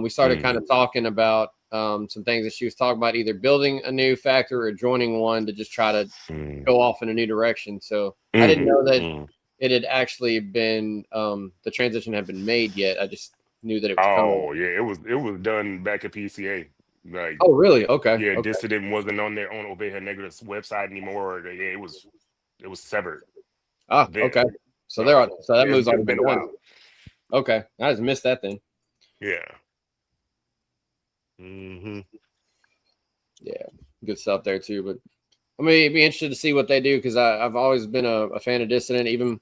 Speaker 1: we started kind of talking about some things that she was talking about, either building a new factory or joining one to just try to go off in a new direction. So I didn't know that it had actually been the transition had been made yet. I just knew that it was coming.
Speaker 3: Oh yeah, it was done back at PCA. Like
Speaker 1: Oh, really? Okay.
Speaker 3: yeah,
Speaker 1: Okay.
Speaker 3: Dissident wasn't on their own Overhead Negative's website anymore. Yeah, it was severed
Speaker 1: Ah,
Speaker 3: then.
Speaker 1: okay. So they're on. So that
Speaker 3: it's,
Speaker 1: move's already
Speaker 3: it's been
Speaker 1: been
Speaker 3: a
Speaker 1: done.
Speaker 3: while.
Speaker 1: Okay, I just missed that then.
Speaker 3: Yeah. Hmm.
Speaker 1: Yeah, good stuff there too. But I mean, it'd be interested to see what they do because I've always been a fan of Dissident. Even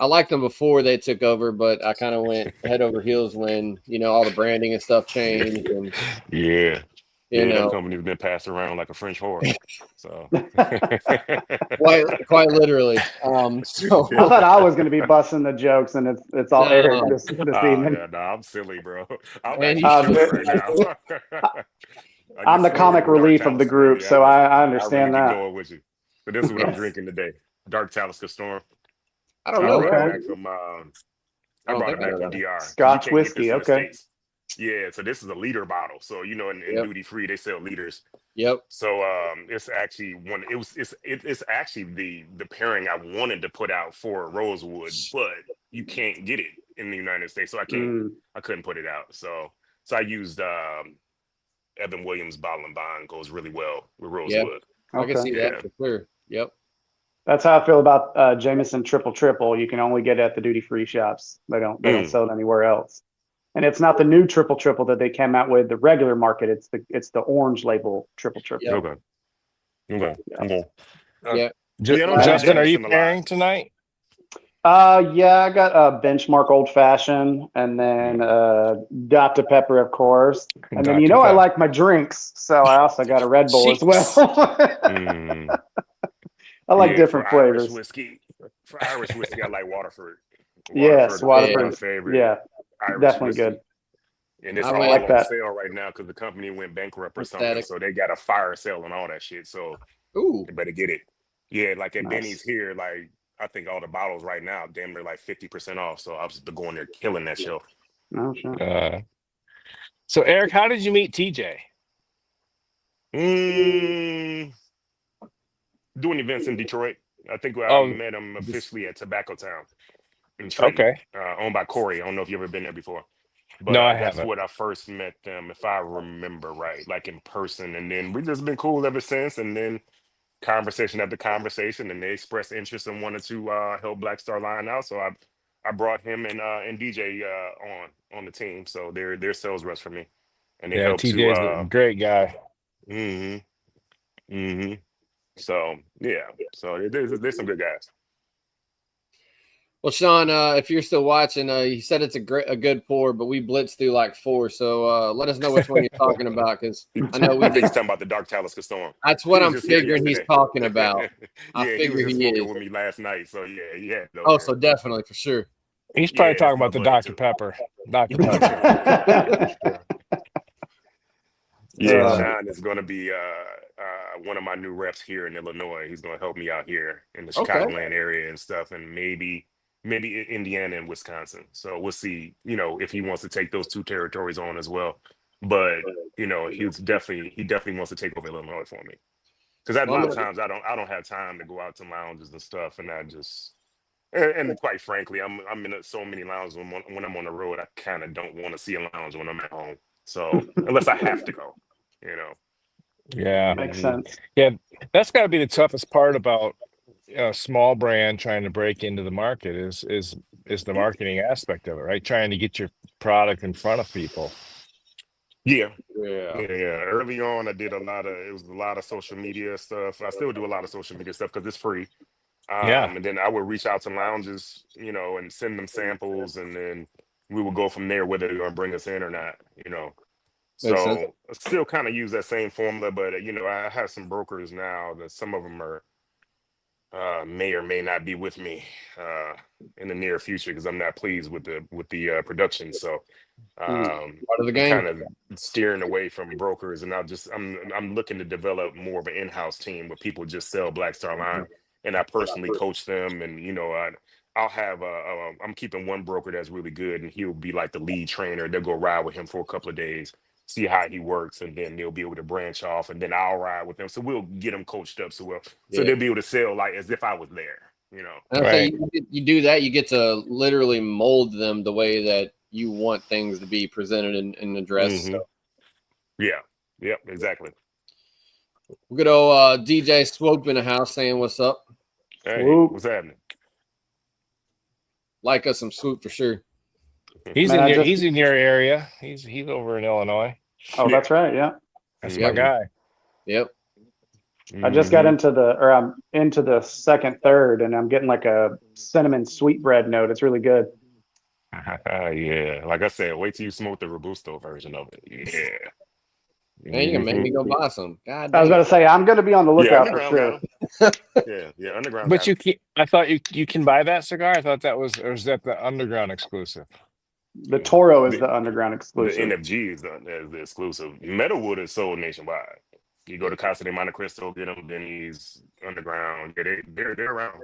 Speaker 1: I liked them before they took over, but I kind of went head over heels when all the branding and stuff changed, and
Speaker 3: Yeah.
Speaker 1: you
Speaker 3: Yeah, them
Speaker 1: know,
Speaker 3: companies been passed around like a French horse. So
Speaker 1: quite literally. So
Speaker 2: I thought I was going to be busting the jokes, and it's all Eric
Speaker 1: no,
Speaker 2: this
Speaker 3: oh
Speaker 2: evening.
Speaker 3: yeah, no, I'm silly, bro. I'm
Speaker 1: and
Speaker 3: actually
Speaker 1: you
Speaker 2: Um,
Speaker 3: chilling
Speaker 1: should.
Speaker 3: right now. I
Speaker 2: I'm
Speaker 3: get
Speaker 2: the
Speaker 3: slower
Speaker 2: comic
Speaker 3: than Dark
Speaker 2: relief of the
Speaker 3: Talisker,
Speaker 2: group,
Speaker 3: baby.
Speaker 2: so I
Speaker 3: I really
Speaker 2: understand
Speaker 3: get
Speaker 2: that.
Speaker 3: going with you. But this is what I'm
Speaker 2: Yes.
Speaker 3: drinking today. Dark Talisker Storm.
Speaker 1: I don't
Speaker 3: I
Speaker 1: know
Speaker 3: brought it
Speaker 1: that.
Speaker 2: Okay.
Speaker 3: back from
Speaker 1: I
Speaker 3: I
Speaker 1: don't
Speaker 3: brought
Speaker 1: think
Speaker 3: it
Speaker 1: I
Speaker 3: back
Speaker 1: know
Speaker 3: from
Speaker 1: that.
Speaker 3: DR because you
Speaker 2: Scotch
Speaker 3: can't get this
Speaker 2: whiskey.
Speaker 3: in the
Speaker 2: Okay.
Speaker 3: States. Yeah, so this is a liter bottle. So in
Speaker 1: Yep.
Speaker 3: duty free they sell liters.
Speaker 1: Yep.
Speaker 3: So it's actually it's actually the pairing I wanted to put out for Rosewood, but you can't get it in the United States. So
Speaker 2: Mm,
Speaker 3: I couldn't put it out. So I used Evan Williams Bottle and Bond goes really well with
Speaker 1: Yeah.
Speaker 3: Rosewood.
Speaker 1: I can
Speaker 2: okay.
Speaker 1: see that
Speaker 3: Yeah.
Speaker 1: for sure. Yep.
Speaker 2: That's how I feel about Jameson Triple Triple. You can only get it at the duty free shops. They don't
Speaker 3: Mm,
Speaker 2: sell it anywhere else. And it's not the new Triple Triple that they came out with the regular market. It's the orange label Triple Triple.
Speaker 1: Yep.
Speaker 3: okay. Okay.
Speaker 2: Yeah.
Speaker 3: Okay. Uh,
Speaker 1: Yeah.
Speaker 3: yeah, I don't
Speaker 2: I
Speaker 3: drink
Speaker 2: had
Speaker 4: Justin, are you
Speaker 3: Jameson a lot.
Speaker 4: pairing tonight?
Speaker 2: Yeah, I got a benchmark old fashioned and then
Speaker 3: Mm.
Speaker 2: Dr. Pepper, of course. And then
Speaker 4: Dr.
Speaker 2: I
Speaker 4: Pepper.
Speaker 2: like my drinks, so I also got a Red Bull as well.
Speaker 4: Jeez.
Speaker 3: Mm.
Speaker 2: I like
Speaker 3: Yeah,
Speaker 2: different flavors.
Speaker 3: For Irish whiskey, I like Waterford.
Speaker 2: Yes,
Speaker 3: Waterford is one of my
Speaker 2: Waterford.
Speaker 3: favorite
Speaker 2: Yeah,
Speaker 3: Irish
Speaker 2: definitely good.
Speaker 3: whiskey. And it's
Speaker 1: I
Speaker 2: I
Speaker 1: went
Speaker 2: like
Speaker 3: all on
Speaker 2: that.
Speaker 3: sale right now because the company went bankrupt or something.
Speaker 1: ecstatic.
Speaker 3: So they got a fire sale and all that shit. So
Speaker 1: Ooh.
Speaker 3: you better get it. Yeah, like at Benny's
Speaker 2: Nice.
Speaker 3: here, like I think all the bottles right now, damn near like 50% off. So I was going there killing that shelf.
Speaker 2: No shit.
Speaker 4: So Eric, how did you meet TJ?
Speaker 3: Mm, doing events in Detroit. I think I
Speaker 4: Oh,
Speaker 3: met him
Speaker 4: this,
Speaker 3: officially at Tobacco Town in Trenton,
Speaker 4: okay.
Speaker 3: owned by Corey. I don't know if you've ever been there before. But
Speaker 4: No, I
Speaker 3: that's
Speaker 4: haven't.
Speaker 3: what I first met them, if I remember right, like in person. And then we've just been cool ever since. And then conversation after conversation, and they expressed interest and wanted to help Black Star Line out. So I brought him and DJ on the team. So they're sales reps for me, and they
Speaker 4: Yeah,
Speaker 3: help
Speaker 4: TJ
Speaker 3: to.
Speaker 4: is a great guy.
Speaker 3: Hmm. Hmm. So yeah, so there's some good guys.
Speaker 1: Well, Sean, if you're still watching, you said it's a good pour, but we blitzed through like four. So let us know which one you're talking about because I know we
Speaker 3: I think he's
Speaker 1: did.
Speaker 3: talking about the Dark Talisker Storm.
Speaker 1: That's
Speaker 3: He
Speaker 1: what
Speaker 3: was
Speaker 1: I'm
Speaker 3: just here
Speaker 1: figuring he's
Speaker 3: yesterday.
Speaker 1: talking about. I
Speaker 3: Yeah, he was
Speaker 1: figure
Speaker 3: just
Speaker 1: he
Speaker 3: smoking
Speaker 1: is.
Speaker 3: with me last night. So yeah, he had those.
Speaker 1: Oh, so definitely for sure.
Speaker 4: He's
Speaker 3: Yeah,
Speaker 4: probably
Speaker 3: that's
Speaker 4: talking
Speaker 3: my
Speaker 4: about the
Speaker 3: buddy
Speaker 4: Dr.
Speaker 3: too.
Speaker 4: Pepper. Dr.
Speaker 3: For
Speaker 4: Pepper.
Speaker 3: sure. For sure. Yeah,
Speaker 2: Uh,
Speaker 3: Sean is going to be one of my new reps here in Illinois. He's going to help me out here in the
Speaker 1: Okay.
Speaker 3: Chicagoland area and stuff, and maybe Indiana and Wisconsin. So we'll see, if he wants to take those two territories on as well. But he definitely wants to take over Illinois for me. Because a
Speaker 1: Well,
Speaker 3: lot of times I don't have time to go out to lounges and stuff, and I just and quite frankly, I'm in so many lounges when I'm on the road. I kind of don't want to see a lounge when I'm at home. So unless I have to go, you know.
Speaker 4: Yeah.
Speaker 2: makes
Speaker 3: Mhm.
Speaker 2: sense.
Speaker 4: Yeah. That's got to be the toughest part about a small brand trying to break into the market is the marketing aspect of it, right? Trying to get your product in front of people.
Speaker 3: Yeah.
Speaker 1: yeah.
Speaker 3: Yeah. Early on, it was a lot of social media stuff. I still do a lot of social media stuff because it's free.
Speaker 4: Yeah.
Speaker 3: And then I would reach out to lounges, and send them samples, and then we would go from there whether they're going to bring us in or not.
Speaker 1: Makes sense.
Speaker 3: So I still kind of use that same formula, but I have some brokers now that some of them are may or may not be with me in the near future because I'm not pleased with the production. So
Speaker 2: Mm.
Speaker 1: Part of the
Speaker 3: I'm
Speaker 1: game.
Speaker 3: kind of steering away from brokers, and I'm looking to develop more of an in-house team where people just sell Black Star Line, and I personally coach them, and I'll have I'm keeping one broker that's really good, and he'll be like the lead trainer. They'll go ride with him for a couple of days, see how he works, and then they'll be able to branch off, and then I'll ride with them. So we'll get them coached up so
Speaker 1: Yeah.
Speaker 3: they'll be able to sell like as if I was there.
Speaker 1: And I say
Speaker 4: Right.
Speaker 1: you do that, you get to literally mold them the way that you want things to be presented and addressed. So
Speaker 3: Yeah. Yep. Exactly.
Speaker 1: good old DJ Swope in the house saying what's up.
Speaker 3: Hey,
Speaker 2: Swoop.
Speaker 3: what's happening?
Speaker 1: Like us some Swoop for sure.
Speaker 4: He's
Speaker 2: Man,
Speaker 4: in
Speaker 2: I
Speaker 4: your
Speaker 2: just-
Speaker 4: he's in your area. He's over in Illinois.
Speaker 2: Oh, that's right. Yeah.
Speaker 4: That's
Speaker 1: Yep.
Speaker 4: my guy.
Speaker 1: Yep.
Speaker 2: I just got
Speaker 3: Mhm.
Speaker 2: I'm into the second third, and I'm getting like a cinnamon sweetbread note. It's really good.
Speaker 3: Yeah. Like I said, wait till you smoke the Robusto version of it. Yeah.
Speaker 1: Man, you can make me go
Speaker 3: Mhm.
Speaker 1: buy some. God
Speaker 2: I was
Speaker 1: dang.
Speaker 2: about to say I'm going to be on the
Speaker 3: Yeah,
Speaker 2: lookout for
Speaker 3: underground got
Speaker 2: sure.
Speaker 3: 'em. Yeah, underground
Speaker 4: But
Speaker 3: got 'em.
Speaker 4: you can I thought you can buy that cigar. I thought that was, or is that the underground exclusive?
Speaker 2: The Toro is
Speaker 3: The
Speaker 2: the underground
Speaker 3: the
Speaker 2: exclusive.
Speaker 3: NFG is the exclusive. Metalwood is sold nationwide. You go to Casa de Monte Cristo, get them. Denny's, underground. Yeah, they're around.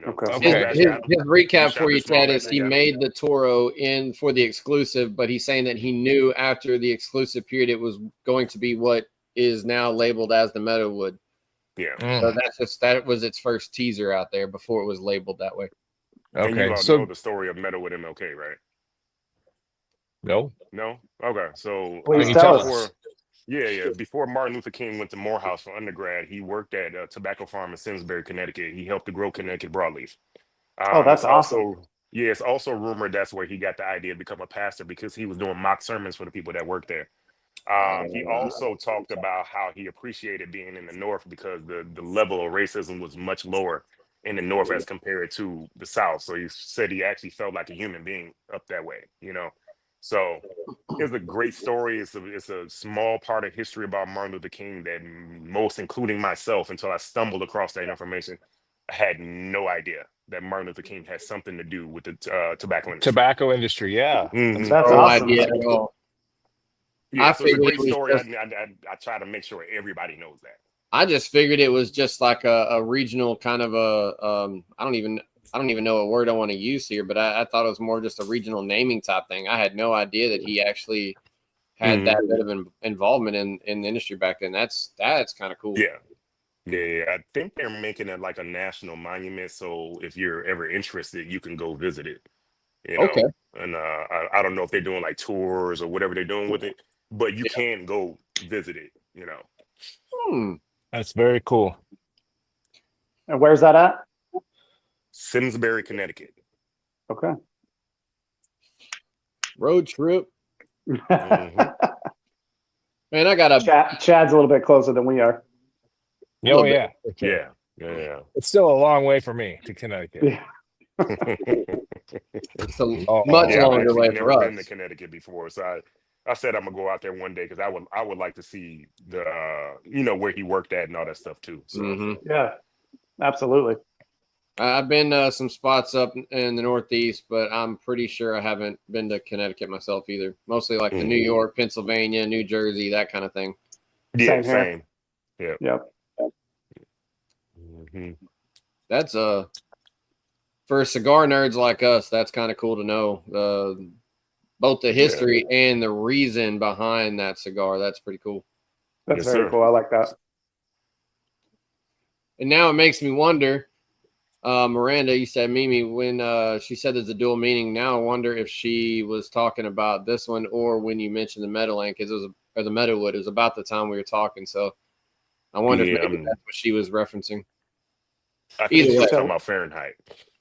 Speaker 2: Okay.
Speaker 4: Okay.
Speaker 3: Cincinnati got 'em.
Speaker 1: His recap for
Speaker 3: Shopper
Speaker 1: you, Ted,
Speaker 3: Small
Speaker 1: is
Speaker 3: Magnet
Speaker 1: he
Speaker 3: got 'em.
Speaker 1: made the Toro in for the exclusive, but he's saying that he knew after the exclusive period it was going to be what is now labeled as the Meadowwood.
Speaker 3: Yeah.
Speaker 1: So that was its first teaser out there before it was labeled that way.
Speaker 3: And you
Speaker 4: Okay.
Speaker 3: all know
Speaker 4: So
Speaker 3: the story of Metalwood MLK, right?
Speaker 4: no.
Speaker 3: No? Okay. So
Speaker 2: Please
Speaker 4: Can you
Speaker 2: tell
Speaker 4: tell
Speaker 2: us.
Speaker 4: us?
Speaker 3: yeah. Before Martin Luther King went to Morehouse for undergrad, he worked at a tobacco farm in Simsbury, Connecticut. He helped to grow Connecticut broadleaf.
Speaker 2: Oh, that's
Speaker 3: It's
Speaker 2: awesome.
Speaker 3: also it's also rumored that's where he got the idea to become a pastor because he was doing mock sermons for the people that worked there. He also talked about how he appreciated being in the North because the level of racism was much lower in the North as compared to the South. So he said he actually felt like a human being up that way. So it's a great story. It's a small part of history about Martin Luther King that most, including myself, until I stumbled across that information, I had no idea that Martin Luther King had something to do with the tobacco industry.
Speaker 4: Tobacco industry. Yeah.
Speaker 3: Mhm.
Speaker 2: That's
Speaker 1: No
Speaker 2: awesome.
Speaker 1: idea at all.
Speaker 3: Yeah,
Speaker 1: I
Speaker 3: so it's a
Speaker 1: figured
Speaker 3: great
Speaker 1: it was
Speaker 3: story.
Speaker 1: just
Speaker 3: I try to make sure everybody knows that.
Speaker 1: I just figured it was just like a regional kind of a I don't even know what word I want to use here, but I thought it was more just a regional naming type thing. I had no idea that he actually had that bit of involvement in the industry back then. That's kind of cool.
Speaker 3: Yeah. I think they're making it like a national monument. So if you're ever interested, you can go visit it.
Speaker 1: Okay.
Speaker 3: And I don't know if they're doing like tours or whatever they're doing with it, but you
Speaker 1: Yeah.
Speaker 3: can go visit it.
Speaker 1: Hmm.
Speaker 4: That's very cool.
Speaker 2: And where's that at?
Speaker 3: Simsbury, Connecticut.
Speaker 2: Okay.
Speaker 1: Road trip.
Speaker 3: Mhm.
Speaker 1: Man, I got a
Speaker 2: Chad's a little bit closer than we are.
Speaker 4: Oh
Speaker 1: little bit.
Speaker 4: yeah. Okay.
Speaker 3: Yeah.
Speaker 4: It's still a long way for me to Connecticut.
Speaker 2: Yeah.
Speaker 1: it's a
Speaker 4: Oh,
Speaker 1: much
Speaker 3: Yeah, I've
Speaker 1: longer
Speaker 3: actually
Speaker 1: way for
Speaker 3: never been to
Speaker 1: us.
Speaker 3: Connecticut before, so I said I'm gonna go out there one day because I would like to see the where he worked at and all that stuff too. So
Speaker 1: Hmm.
Speaker 2: Yeah. Absolutely.
Speaker 1: I've been some spots up in the Northeast, but I'm pretty sure I haven't been to Connecticut myself either. Mostly like the New York, Pennsylvania, New Jersey, that kind of thing.
Speaker 3: yeah,
Speaker 2: Same here.
Speaker 3: same. Yeah.
Speaker 2: Yep.
Speaker 3: hmm
Speaker 1: That's for cigar nerds like us, that's kind of cool to know. Both the history and the reason behind that cigar. That's pretty cool.
Speaker 2: That's
Speaker 3: Yes,
Speaker 2: very
Speaker 3: sir.
Speaker 2: cool. I like that.
Speaker 1: And now it makes me wonder, Miranda, you said Mimi, when she said there's a dual meaning, now I wonder if she was talking about this one or when you mentioned the Meadowland, because or the Meadowwood, it was about the time we were talking. So I wonder if
Speaker 3: Yeah,
Speaker 1: maybe that's what she was referencing.
Speaker 3: I think
Speaker 1: Either
Speaker 3: she
Speaker 1: way.
Speaker 3: was talking about Fahrenheit.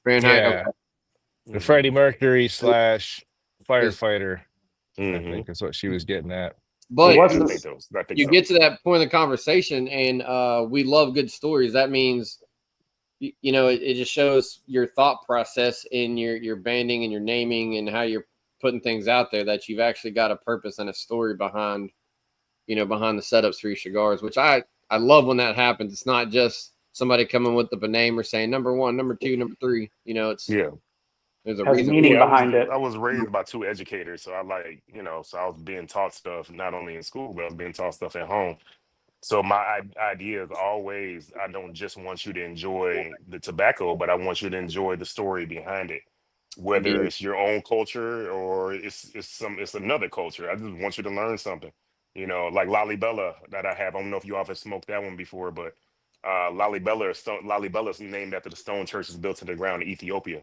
Speaker 1: Fahrenheit,
Speaker 4: yeah.
Speaker 1: okay.
Speaker 4: The Freddie Mercury /
Speaker 1: Is-
Speaker 4: firefighter, I
Speaker 3: Mhm.
Speaker 4: think is what she was getting at.
Speaker 1: But
Speaker 3: Yeah,
Speaker 2: What's
Speaker 3: I
Speaker 2: this?
Speaker 3: think I think
Speaker 1: you
Speaker 3: so.
Speaker 1: get to that point of the conversation and we love good stories. That means it just shows your thought process in your banding and your naming and how you're putting things out there, that you've actually got a purpose and a story behind behind the setups for your cigars, which I love when that happens. It's not just somebody coming with the name or saying number one, number two, number three.
Speaker 3: Yeah.
Speaker 1: There's a
Speaker 2: Has
Speaker 1: reason.
Speaker 2: meaning
Speaker 3: Yeah,
Speaker 2: behind it.
Speaker 3: I was raised by two educators, so I so I was being taught stuff not only in school, but I was being taught stuff at home. So my idea is always, I don't just want you to enjoy the tobacco, but I want you to enjoy the story behind it, whether
Speaker 1: Yeah.
Speaker 3: it's your own culture or it's another culture. I just want you to learn something. Like Lolly Bella that I have. I don't know if you all have smoked that one before, but Lalibela is named after the stone churches built to the ground in Ethiopia.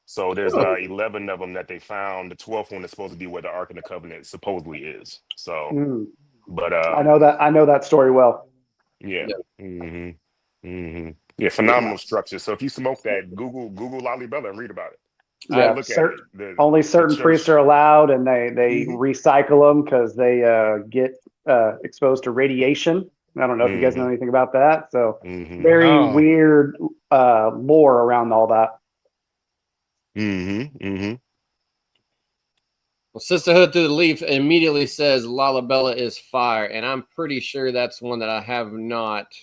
Speaker 3: So there's
Speaker 1: Oh.
Speaker 3: 11 of them that they found. The 12th one is supposed to be where the Ark of the Covenant supposedly is. So,
Speaker 2: Mm.
Speaker 3: but
Speaker 2: I know that story well.
Speaker 3: yeah.
Speaker 1: Yeah.
Speaker 3: Yeah, phenomenal structure. So if you smoke that, Google Lalibela and read about it.
Speaker 2: Yeah,
Speaker 3: Look at it.
Speaker 2: only
Speaker 3: The
Speaker 2: certain priests
Speaker 3: church.
Speaker 2: are allowed, and they
Speaker 3: Mhm.
Speaker 2: recycle them because they get exposed to radiation. I don't know if you guys know anything about that. So very
Speaker 4: No.
Speaker 2: weird lore around all that.
Speaker 1: Well, Sisterhood Through the Leaf immediately says Lalabella is fire, and I'm pretty sure that's one that I have not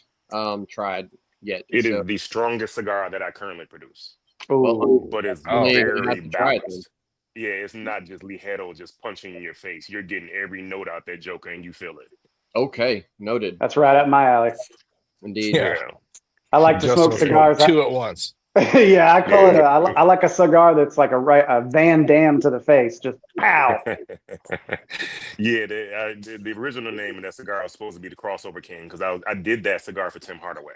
Speaker 1: tried yet.
Speaker 3: It
Speaker 1: So,
Speaker 3: is the strongest cigar that I currently produce,
Speaker 1: well,
Speaker 2: Ooh.
Speaker 3: but it's
Speaker 4: Oh.
Speaker 3: very
Speaker 1: have to try it then.
Speaker 3: balanced. Yeah, it's not just Ligero just punching in your face. You're getting every note out that joker, and you feel it.
Speaker 1: Okay, noted.
Speaker 2: That's right up my alley.
Speaker 1: Indeed.
Speaker 4: Yeah.
Speaker 2: I like to
Speaker 4: Justin
Speaker 2: smoke
Speaker 4: will
Speaker 2: cigars.
Speaker 4: smoke two at once.
Speaker 2: Yeah, I call it.
Speaker 3: Yeah.
Speaker 2: I like a cigar that's like a Van Damme to the face, just pow.
Speaker 3: Yeah, the original name of that cigar was supposed to be the Crossover King because I did that cigar for Tim Hardaway.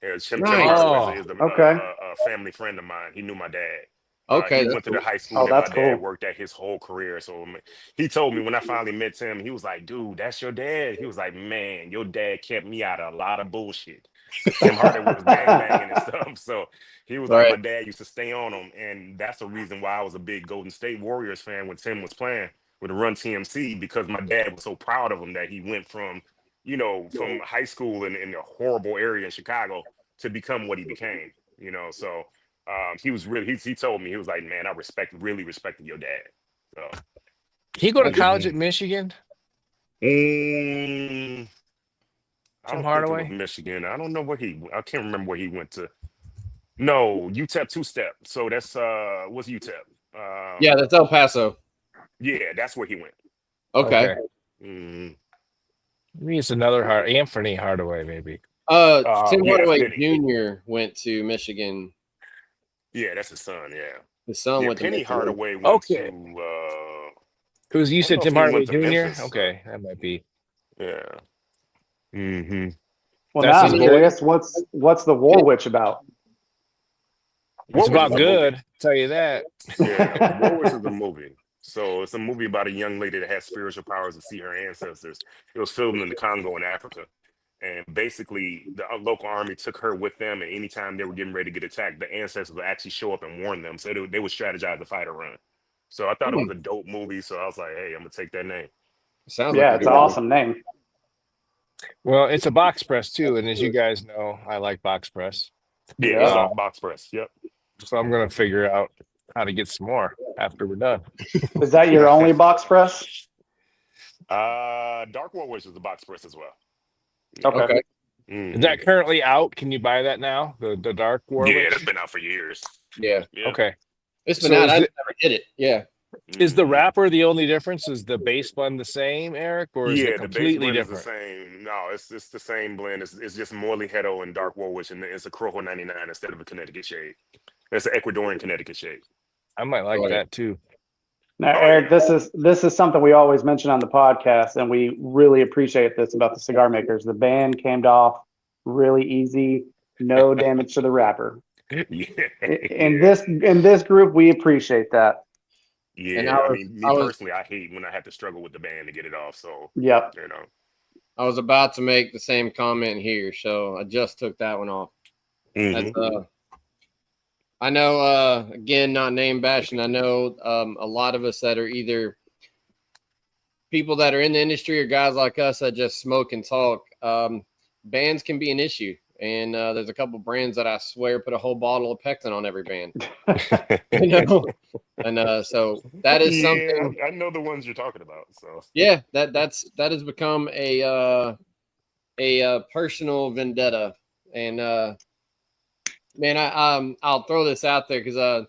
Speaker 3: Yeah, Tim
Speaker 1: Nice.
Speaker 3: Hardaway is
Speaker 2: Okay.
Speaker 3: a family friend of mine. He knew my dad.
Speaker 1: Okay,
Speaker 3: He
Speaker 1: that's
Speaker 3: went to the
Speaker 1: cool.
Speaker 3: high school
Speaker 2: Oh,
Speaker 3: that my
Speaker 2: that's
Speaker 3: dad
Speaker 2: cool.
Speaker 3: worked at his whole career. So he told me when I finally met Tim, he was like, "Dude, that's your dad." He was like, "Man, your dad kept me out of a lot of bullshit." Because Tim Hardaway was gang banging and stuff. So he was like,
Speaker 1: Right.
Speaker 3: my dad used to stay on him, and that's the reason why I was a big Golden State Warriors fan when Tim was playing with the Run TMC, because my dad was so proud of him that he went from high school in a horrible area in Chicago to become what he became. So he was really he told me, he was like, "Man, I really respected your dad." So
Speaker 4: He go to
Speaker 1: That's
Speaker 4: college at Michigan?
Speaker 3: I
Speaker 4: Tim
Speaker 3: don't think it was
Speaker 4: Hardaway?
Speaker 3: Michigan. I don't know I can't remember where he went to. No, UTEP two-step. So that's what's UTEP?
Speaker 1: Yeah, that's El Paso.
Speaker 3: Yeah, that's where he went.
Speaker 1: Okay.
Speaker 3: Mm.
Speaker 4: Maybe it's another Anthony Hardaway, maybe.
Speaker 1: Tim
Speaker 3: yeah,
Speaker 1: Hardaway
Speaker 3: Penny.
Speaker 1: Jr. went to Michigan.
Speaker 3: Yeah, that's his son. Yeah,
Speaker 1: His son went to
Speaker 3: Penny
Speaker 1: Michigan.
Speaker 3: Hardaway went
Speaker 4: Okay.
Speaker 3: to.
Speaker 4: Because you
Speaker 3: I
Speaker 4: said
Speaker 3: don't
Speaker 4: Tim
Speaker 3: know if he
Speaker 4: Hardaway
Speaker 3: went to
Speaker 4: Jr.?
Speaker 3: Memphis.
Speaker 4: Okay, that might be.
Speaker 3: Yeah. Mm-hmm.
Speaker 2: Well,
Speaker 4: That's
Speaker 2: now
Speaker 4: his
Speaker 2: I'm
Speaker 4: boy?
Speaker 2: curious. What's the War Witch about?
Speaker 4: It's
Speaker 3: War Witch
Speaker 4: about
Speaker 3: is a
Speaker 4: good,
Speaker 3: movie.
Speaker 4: tell you that.
Speaker 3: Yeah, War Witch is a movie. So it's a movie about a young lady that has spiritual powers to see her ancestors. It was filmed in the Congo in Africa. And basically, the local army took her with them, and anytime they were getting ready to get attacked, the ancestors would actually show up and warn them. So they would strategize to fight or run. So I thought it was a dope movie. So I was like, hey, I'm going to take that name.
Speaker 1: Sounds
Speaker 2: Yeah,
Speaker 1: like a
Speaker 2: it's
Speaker 1: good
Speaker 2: an
Speaker 1: one.
Speaker 2: awesome name.
Speaker 4: Well, it's a box press too, and as you guys know, I like box press.
Speaker 3: Yeah,
Speaker 2: Yeah.
Speaker 3: it's off Box Press. Yep.
Speaker 4: So I'm gonna figure out how to get some more after we're done.
Speaker 2: Is that your only box press?
Speaker 3: Dark War Witch is a Box Press as well.
Speaker 2: Okay.
Speaker 3: Mhm.
Speaker 4: Is that currently out? Can you buy that now? The Dark War
Speaker 3: Yeah,
Speaker 4: Witch?
Speaker 3: that's been out for years.
Speaker 1: Yeah.
Speaker 3: Yeah.
Speaker 4: Okay.
Speaker 1: It's been
Speaker 4: So
Speaker 1: out.
Speaker 4: is
Speaker 1: I
Speaker 4: it-
Speaker 1: never did it. Yeah.
Speaker 4: Is the
Speaker 3: Mhm.
Speaker 4: wrapper the only difference? Is the base blend the same, Eric, or is
Speaker 3: Yeah,
Speaker 4: it
Speaker 3: the base
Speaker 4: completely
Speaker 3: blend
Speaker 4: different?
Speaker 3: is the same. No, it's the same blend. It's just Morley Hedo and Dark War Witch, and it's a Corojo 99 instead of a Connecticut shade. It's an Ecuadorian Connecticut shade.
Speaker 4: I might like
Speaker 1: Got it.
Speaker 4: that too.
Speaker 2: Now,
Speaker 3: Oh,
Speaker 2: Eric,
Speaker 3: yeah.
Speaker 2: this is something we always mention on the podcast, and we really appreciate this about the cigar makers. The band came off really easy, no damage to the wrapper.
Speaker 3: Yeah.
Speaker 2: In
Speaker 3: Yeah.
Speaker 2: this group, we appreciate that.
Speaker 1: And
Speaker 3: Yeah.
Speaker 1: I
Speaker 3: I
Speaker 1: was-
Speaker 3: mean, me
Speaker 1: I was-
Speaker 3: personally, I hate when I have to struggle with the band to get it off. So,
Speaker 2: Yep.
Speaker 1: I was about to make the same comment here, so I just took that one off.
Speaker 3: Mhm.
Speaker 1: That's, I know, again, not name bashing. I know a lot of us that are either people that are in the industry or guys like us that just smoke and talk. Bands can be an issue. And there's a couple brands that I swear put a whole bottle of Pectin on every band. You know? And so that is
Speaker 3: Yeah,
Speaker 1: something.
Speaker 3: I know the ones you're talking about. So
Speaker 1: Yeah, that has become a personal vendetta. And man, I'll throw this out there because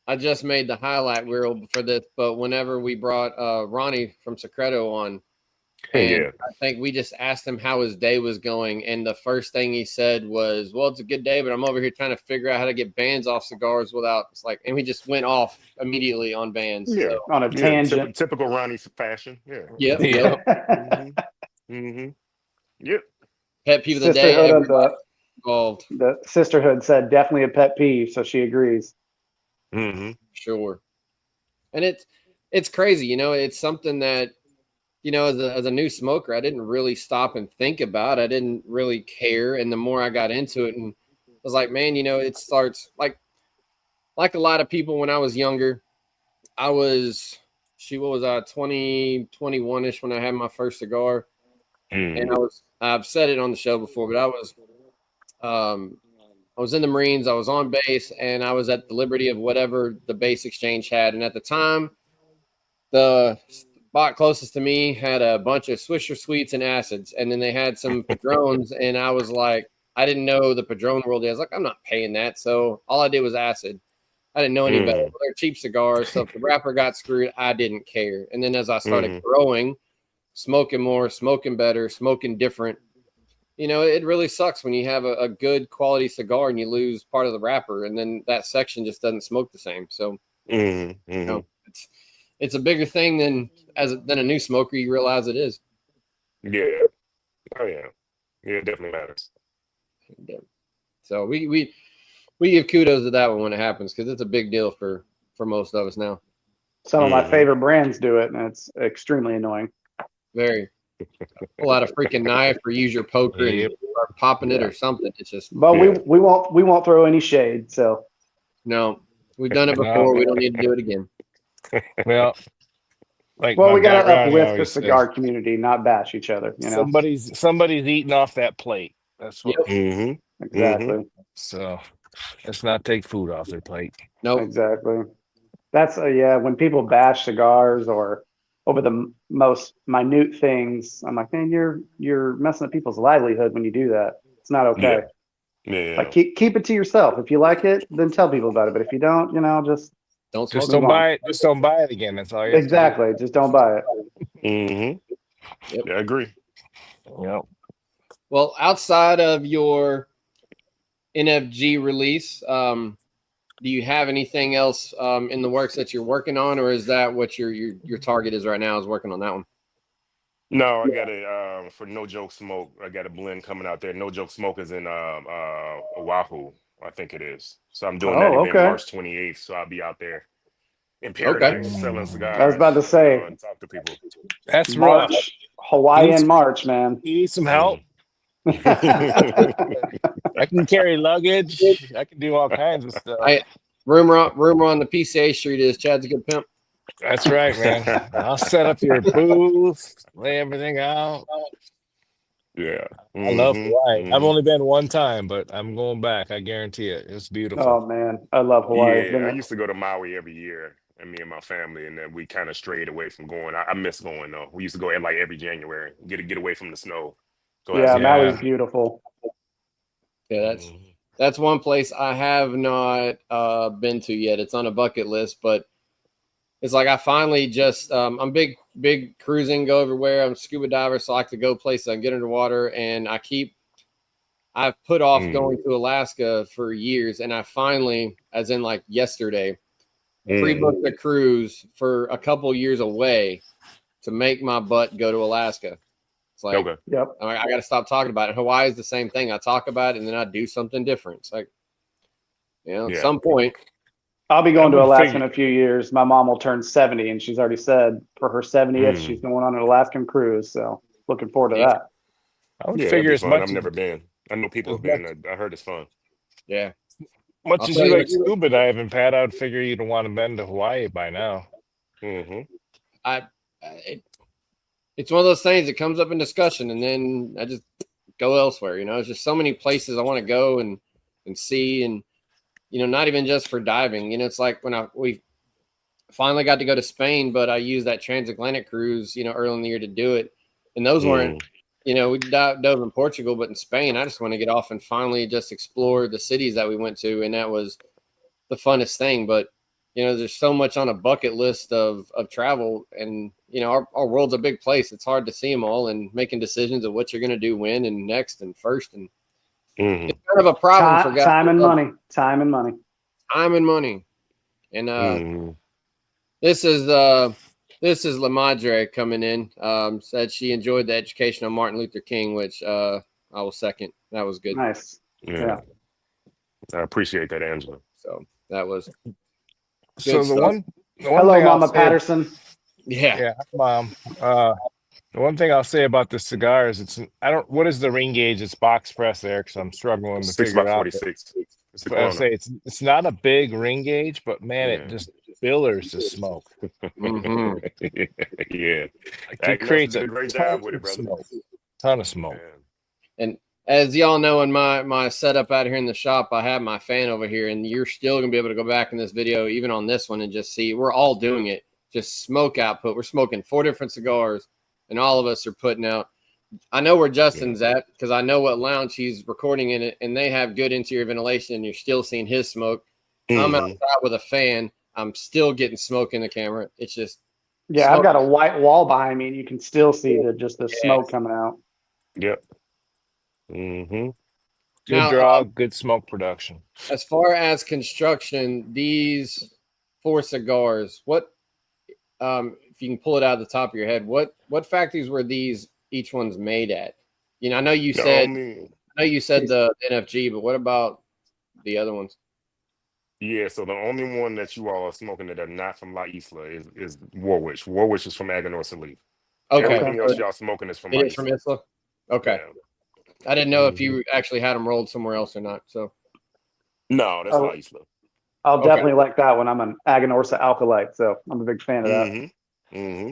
Speaker 1: I just made the highlight reel for this, but whenever we brought Ronnie from Secreto on, and
Speaker 3: yeah.
Speaker 1: I think we just asked him how his day was going, and the first thing he said was, "Well, it's a good day, but I'm over here trying to figure out how to get bands off cigars without." It's like, and we just went off immediately on bands.
Speaker 3: Yeah.
Speaker 1: So,
Speaker 2: On a tangent.
Speaker 3: Typical Ronnie fashion. Yeah.
Speaker 1: yep.
Speaker 4: Yeah.
Speaker 3: Mm-hmm. Mm-hmm. Yep.
Speaker 1: Pet peeve of the day.
Speaker 2: Sisterhood of
Speaker 1: Everybody involved.
Speaker 2: the sisterhood said definitely a pet peeve, so she agrees.
Speaker 3: Mm-hmm.
Speaker 1: Sure. And it's crazy, it's something that, as a new smoker, I didn't really stop and think about. I didn't really care. And the more I got into it, and I was like, man, it starts like a lot of people when I was younger. I was, what was I, 20, 21-ish when I had my first cigar. And I've said it on the show before, but I was in the Marines, I was on base, and I was at the liberty of whatever the base exchange had. And at the time, the spot closest to me had a bunch of Swisher Sweets and acids. And then they had some Padrones, and I was like, I didn't know the Padrone world. I was like, I'm not paying that. So all I did was acid. I didn't know any better. They're cheap cigars. So if the wrapper got screwed, I didn't care. And then as I started growing, smoking more, smoking better, smoking different, it really sucks when you have a good quality cigar and you lose part of the wrapper, and then that section just doesn't smoke the same. So, it's a bigger thing than a new smoker. You realize it is.
Speaker 3: Yeah. Oh yeah. Yeah, it definitely matters.
Speaker 1: So we give kudos to that one when it happens, because it's a big deal for most of us now.
Speaker 2: Some of my favorite brands do it, and it's extremely annoying.
Speaker 1: Very. Pull out a freaking knife or use your poker and start popping it or something. It's just.
Speaker 2: But we won't throw any shade. So
Speaker 1: no, we've done it before. We don't need to do it again.
Speaker 4: Well,
Speaker 2: we got to uplift the cigar community, not bash each other.
Speaker 4: Somebody's eating off that plate. That's what.
Speaker 2: Exactly.
Speaker 4: So let's not take food off their plate.
Speaker 1: No.
Speaker 2: Nope. Exactly. That's when people bash cigars or over the most minute things, I'm like, man, you're messing up people's livelihood when you do that. It's not okay.
Speaker 3: Yeah.
Speaker 2: Like keep it to yourself. If you like it, then tell people about it. But if you don't, just
Speaker 4: don't buy it. Just don't buy it again. That's all you have
Speaker 2: exactly.
Speaker 4: to do.
Speaker 2: Just don't buy it.
Speaker 3: Yep. Yeah, I agree.
Speaker 4: Yep.
Speaker 1: Well, outside of your NFG release, do you have anything else in the works that you're working on, or is that what your target is right now, is working on that one?
Speaker 3: No, I got it for No Joke Smoke. I got a blend coming out there. No Joke Smoke is in Oahu, I think it is. So I'm doing that event March 28th. So I'll be out there in paradise selling cigars.
Speaker 2: I was about to say,
Speaker 3: and talk to people.
Speaker 4: That's
Speaker 2: March,
Speaker 4: rough.
Speaker 2: Hawaii in March, man.
Speaker 4: You need some help? I can carry luggage. I can do all kinds of stuff.
Speaker 1: Rumor on the PCA street is Chad's a good pimp.
Speaker 4: That's right, man. I'll set up your booth, lay everything out.
Speaker 3: Yeah.
Speaker 4: I love Hawaii. I've only been one time, but I'm going back. I guarantee it. It's beautiful.
Speaker 2: Oh man, I love Hawaii.
Speaker 3: Yeah, I used to go to Maui every year, and me and my family, and then we kind of strayed away from going. I miss going though. We used to go like every January, get away from the snow.
Speaker 2: Maui's beautiful.
Speaker 1: Yeah, that's one place I have not been to yet. It's on a bucket list, but it's like I finally just I'm big cruising, go everywhere. I'm a scuba diver, so I like to go places I can get underwater, and I've put off going to Alaska for years, and I finally, as in like yesterday, pre-booked a cruise for a couple years away to make my butt go to Alaska. It's like, I got to stop talking about it. Hawaii is the same thing. I talk about it and then I do something different. It's like, at some point.
Speaker 2: I'll be going to Alaska in a few years. My mom will turn 70, and she's already said for her 70th, she's going on an Alaskan cruise. So looking forward to that.
Speaker 4: I would figure as much.
Speaker 3: I've never been. I know people have been. I heard it's fun.
Speaker 1: Yeah.
Speaker 4: Much as you like scuba diving, Pat, I would figure you'd want to been to Hawaii by now.
Speaker 1: It's one of those things that comes up in discussion, and then I just go elsewhere. There's just so many places I want to go and see, and not even just for diving. It's like when we finally got to go to Spain, but I used that transatlantic cruise, early in the year to do it, and those weren't. We dove in Portugal, but in Spain, I just want to get off and finally just explore the cities that we went to, and that was the funnest thing. But there's so much on a bucket list of travel, and our world's a big place. It's hard to see them all, and making decisions of what you're going to do when and next and first, and it's kind of a problem for guys.
Speaker 2: Time and money.
Speaker 1: And this is La Madre coming in. Said she enjoyed the education on Martin Luther King, which will second. That was good.
Speaker 2: Nice.
Speaker 3: Yeah. I appreciate that, Angela.
Speaker 1: So that was
Speaker 4: So
Speaker 1: good
Speaker 4: the
Speaker 1: stuff.
Speaker 4: one
Speaker 2: Hello,
Speaker 4: thing I'll
Speaker 2: Mama
Speaker 4: say,
Speaker 2: Patterson.
Speaker 1: Yeah.
Speaker 4: yeah, Mom. The one thing I'll say about the cigars, what is the ring gauge? It's box press, Eric, so I'm struggling to
Speaker 3: 6
Speaker 4: figure
Speaker 3: by
Speaker 4: it out.
Speaker 3: 46. It's the
Speaker 4: But I'll
Speaker 3: Corona.
Speaker 4: say it's not a big ring gauge, but man, it
Speaker 3: Yeah.
Speaker 4: just billers the smoke.
Speaker 1: hmm
Speaker 3: Yeah.
Speaker 4: Like it
Speaker 3: Agnos
Speaker 4: creates
Speaker 3: did
Speaker 4: a
Speaker 3: a great
Speaker 4: ton
Speaker 3: job with it,
Speaker 4: of
Speaker 3: brother.
Speaker 4: smoke. Ton of smoke.
Speaker 3: Yeah.
Speaker 1: And as y'all know, in my setup out here in the shop, I have my fan over here, and you're still gonna be able to go back in this video, even on this one, and just see we're all doing it. Just smoke output. We're smoking 4 different cigars, and all of us are putting out. I know where Justin's at because I know what lounge he's recording in it, and they have good interior ventilation, and you're still seeing his smoke. I'm outside with a fan. I'm still getting smoke in the camera. It's just
Speaker 2: Yeah, I've got a white wall behind me, and you can still see the smoke coming out.
Speaker 3: Yep. Mm-hmm.
Speaker 4: Good
Speaker 1: Now,
Speaker 4: draw, good smoke production.
Speaker 1: as far as construction, these 4 cigars, what if you can pull it out of the top of your head, what factories were these each one's made at? You know, I know you said the NFG, but what about the other ones?
Speaker 3: Yeah, so the only one that you all are smoking that are not from La Isla is Warwick. Warwick is from Aganorsa Leaf.
Speaker 1: Okay.
Speaker 3: Everything else y'all smoking is from
Speaker 1: It
Speaker 3: La
Speaker 1: is from
Speaker 3: Isla.
Speaker 1: Isla? Okay.
Speaker 3: Yeah.
Speaker 1: I didn't know if you actually had them rolled somewhere else or not. So
Speaker 3: No, that's La Isla.
Speaker 2: I'll definitely like that one. I'm an Aganorsa Alkalite, so I'm a big fan of that.
Speaker 3: Mm-hmm.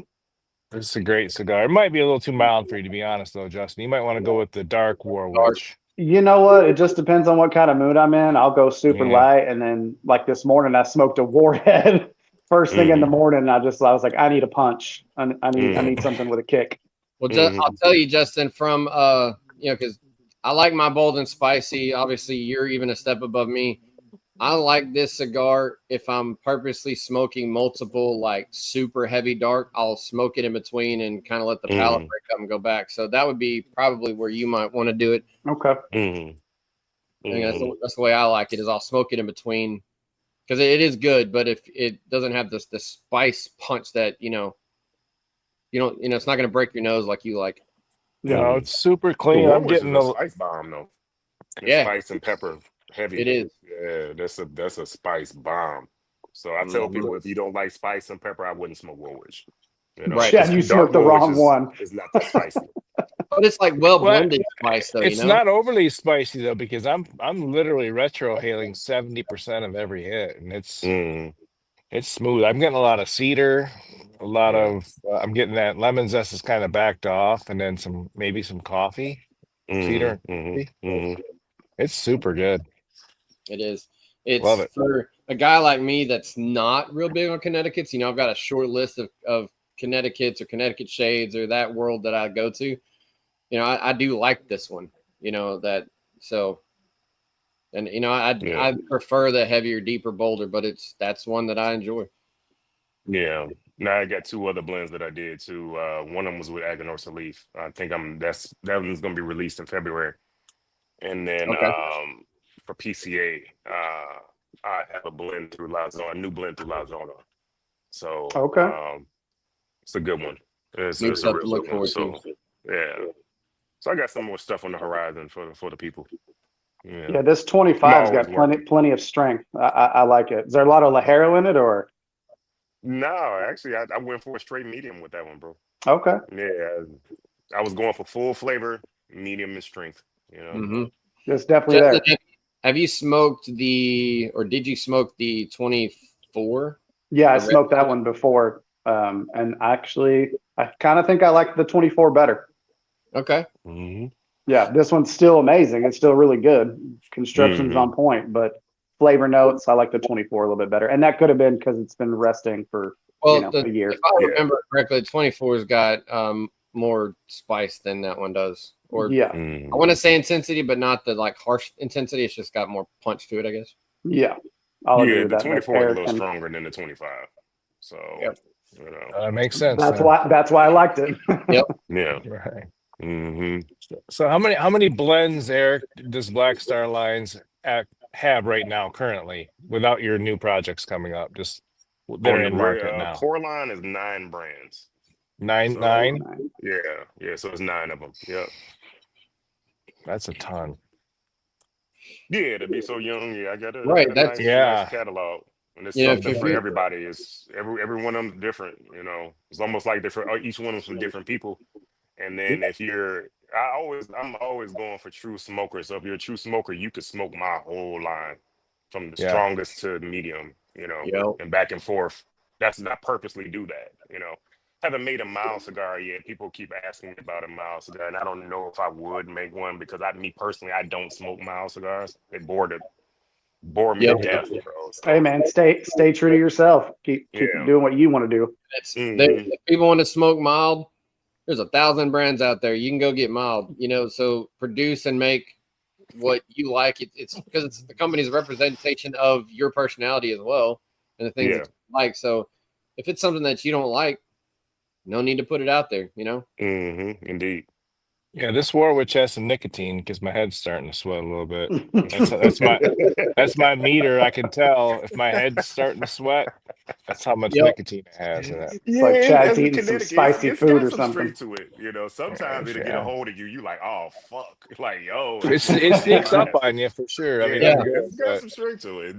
Speaker 4: It's a great cigar. It might be a little too mild for you, to be honest, though, Justin. You might want to go with the dark Warwitch.
Speaker 2: You know what? It just depends on what kind of mood I'm in. I'll go super light, and then like this morning, I smoked a Warhead first thing in the morning. And I was like, I need a punch. I need something with a kick.
Speaker 1: Well, I'll tell you, Justin, from because I like my bold and spicy. Obviously, you're even a step above me. I like this cigar if I'm purposely smoking multiple, like super heavy dark. I'll smoke it in between and kind of let the palate break up and go back. So that would be probably where you might want to do it.
Speaker 2: Okay.
Speaker 1: I think that's the way I like it. Is I'll smoke it in between because it is good, but if it doesn't have the spice punch that it's not going to break your nose like you like.
Speaker 4: No, it's super clean. I'm getting
Speaker 3: a spice bomb though. Spice and pepper heavy.
Speaker 1: It is.
Speaker 3: Yeah, that's a spice bomb. So I tell people if you don't like spice and pepper, I wouldn't smoke Woolwich.
Speaker 1: Right.
Speaker 2: Yeah, you smoked the wrong one.
Speaker 3: It's not that spicy.
Speaker 1: But it's like blended spice though.
Speaker 4: It's not overly spicy though, because I'm literally retrohaling 70% of every hit, and it's smooth. I'm getting a lot of cedar, a lot of I'm getting that lemon zest is kind of backed off, and then maybe some coffee, cedar. It's super good.
Speaker 1: It is. It's
Speaker 4: Love it.
Speaker 1: For a guy like me that's not real big on Connecticut's. I've got a short list of Connecticut's or Connecticut shades or that world that I go to. I do like this one. I prefer the heavier, deeper, bolder, but that's one that I enjoy.
Speaker 3: Yeah. Now I got 2 other blends that I did too. One of them was with Aganorsa Leaf. I think that one's gonna be released in February. And then for PCA, I have a blend through Lazona, a new blend through Lazona. So it's a good one. It's a real good one. So yeah. So I got some more stuff on the horizon for the people.
Speaker 2: Yeah, this 25's got plenty of strength. I like it. Is there a lot of Lajero in it, or?
Speaker 3: No, actually, I went for a straight medium with that one, bro.
Speaker 2: Okay.
Speaker 3: Yeah, I was going for full flavor, medium in strength.
Speaker 2: It's definitely
Speaker 1: Justin,
Speaker 2: there.
Speaker 1: Have you smoked did you smoke the 24?
Speaker 2: Yeah, I smoked that one before. And actually, I kind of think I like the 24 better.
Speaker 1: Okay.
Speaker 2: Yeah, this one's still amazing. It's still really good. Construction's on point, but flavor notes, I like the 24 a little bit better. And that could have been because it's been resting for a year.
Speaker 1: If I remember correctly, the 24's got more spice than that one does. Or I want to say intensity, but not the harsh intensity. It's just got more punch to it, I guess.
Speaker 2: Yeah, I'll agree with
Speaker 3: the
Speaker 2: that.
Speaker 3: 24 is a little stronger than the 25. So
Speaker 4: that makes sense.
Speaker 2: That's why I liked it.
Speaker 1: Yep.
Speaker 3: Yeah.
Speaker 4: Right. So how many blends, Eric, does Black Star Lines have right now currently without your new projects coming up? Just they're in market now.
Speaker 3: Core line is 9 brands.
Speaker 4: Nine?
Speaker 3: Yeah. So it's 9 of them. Yep.
Speaker 4: That's a ton.
Speaker 3: Yeah, to be so young, yeah, I got a
Speaker 1: Right,
Speaker 3: nice,
Speaker 1: that's
Speaker 3: nice
Speaker 4: Yeah.
Speaker 3: catalog, and it's
Speaker 1: if
Speaker 3: something for
Speaker 1: you
Speaker 3: everybody. It's every one of them different. It's almost like different. Each one of them from different people. And then if I'm always going for true smokers. So if you're a true smoker, you could smoke my whole line, from the
Speaker 4: Yeah.
Speaker 3: strongest to the medium,
Speaker 1: Yep.
Speaker 3: and back and forth. That's not purposely do that. Haven't made a mild cigar yet. People keep asking me about a mild cigar, and I don't know if I would make one because me personally, I don't smoke mild cigars. They bore me to
Speaker 1: Yep.
Speaker 3: death, bro.
Speaker 2: Hey
Speaker 3: So
Speaker 2: man, stay true to yourself. Keep
Speaker 3: yeah.
Speaker 2: doing what you want to do.
Speaker 3: Hmm.
Speaker 1: If people want to smoke mild, there's 1,000 brands out there. You can go get mild, so produce and make what you like. It's because it's the company's representation of your personality as well and the things that
Speaker 3: Yeah.
Speaker 1: you like. So if it's something that you don't like, no need to put it out there,
Speaker 3: Indeed.
Speaker 4: Yeah, this Warwich has some nicotine because my head's starting to sweat a little bit. That's my meter. I can tell if my head's starting to sweat. That's how much
Speaker 1: Yep.
Speaker 4: nicotine it has in it.
Speaker 2: It's like
Speaker 3: Yeah,
Speaker 2: Chad's
Speaker 3: as a
Speaker 2: eating some
Speaker 3: kinetic,
Speaker 2: spicy
Speaker 3: it's
Speaker 2: food
Speaker 3: got
Speaker 2: or
Speaker 3: some
Speaker 2: something.
Speaker 3: strength to it. Sometimes it'll get a
Speaker 4: Yeah.
Speaker 3: hold of you. You like, oh fuck, like yo,
Speaker 4: It sneaks up on you for sure. I mean,
Speaker 3: yeah,
Speaker 4: I'm good,
Speaker 3: it's got
Speaker 4: but
Speaker 3: some strength to it.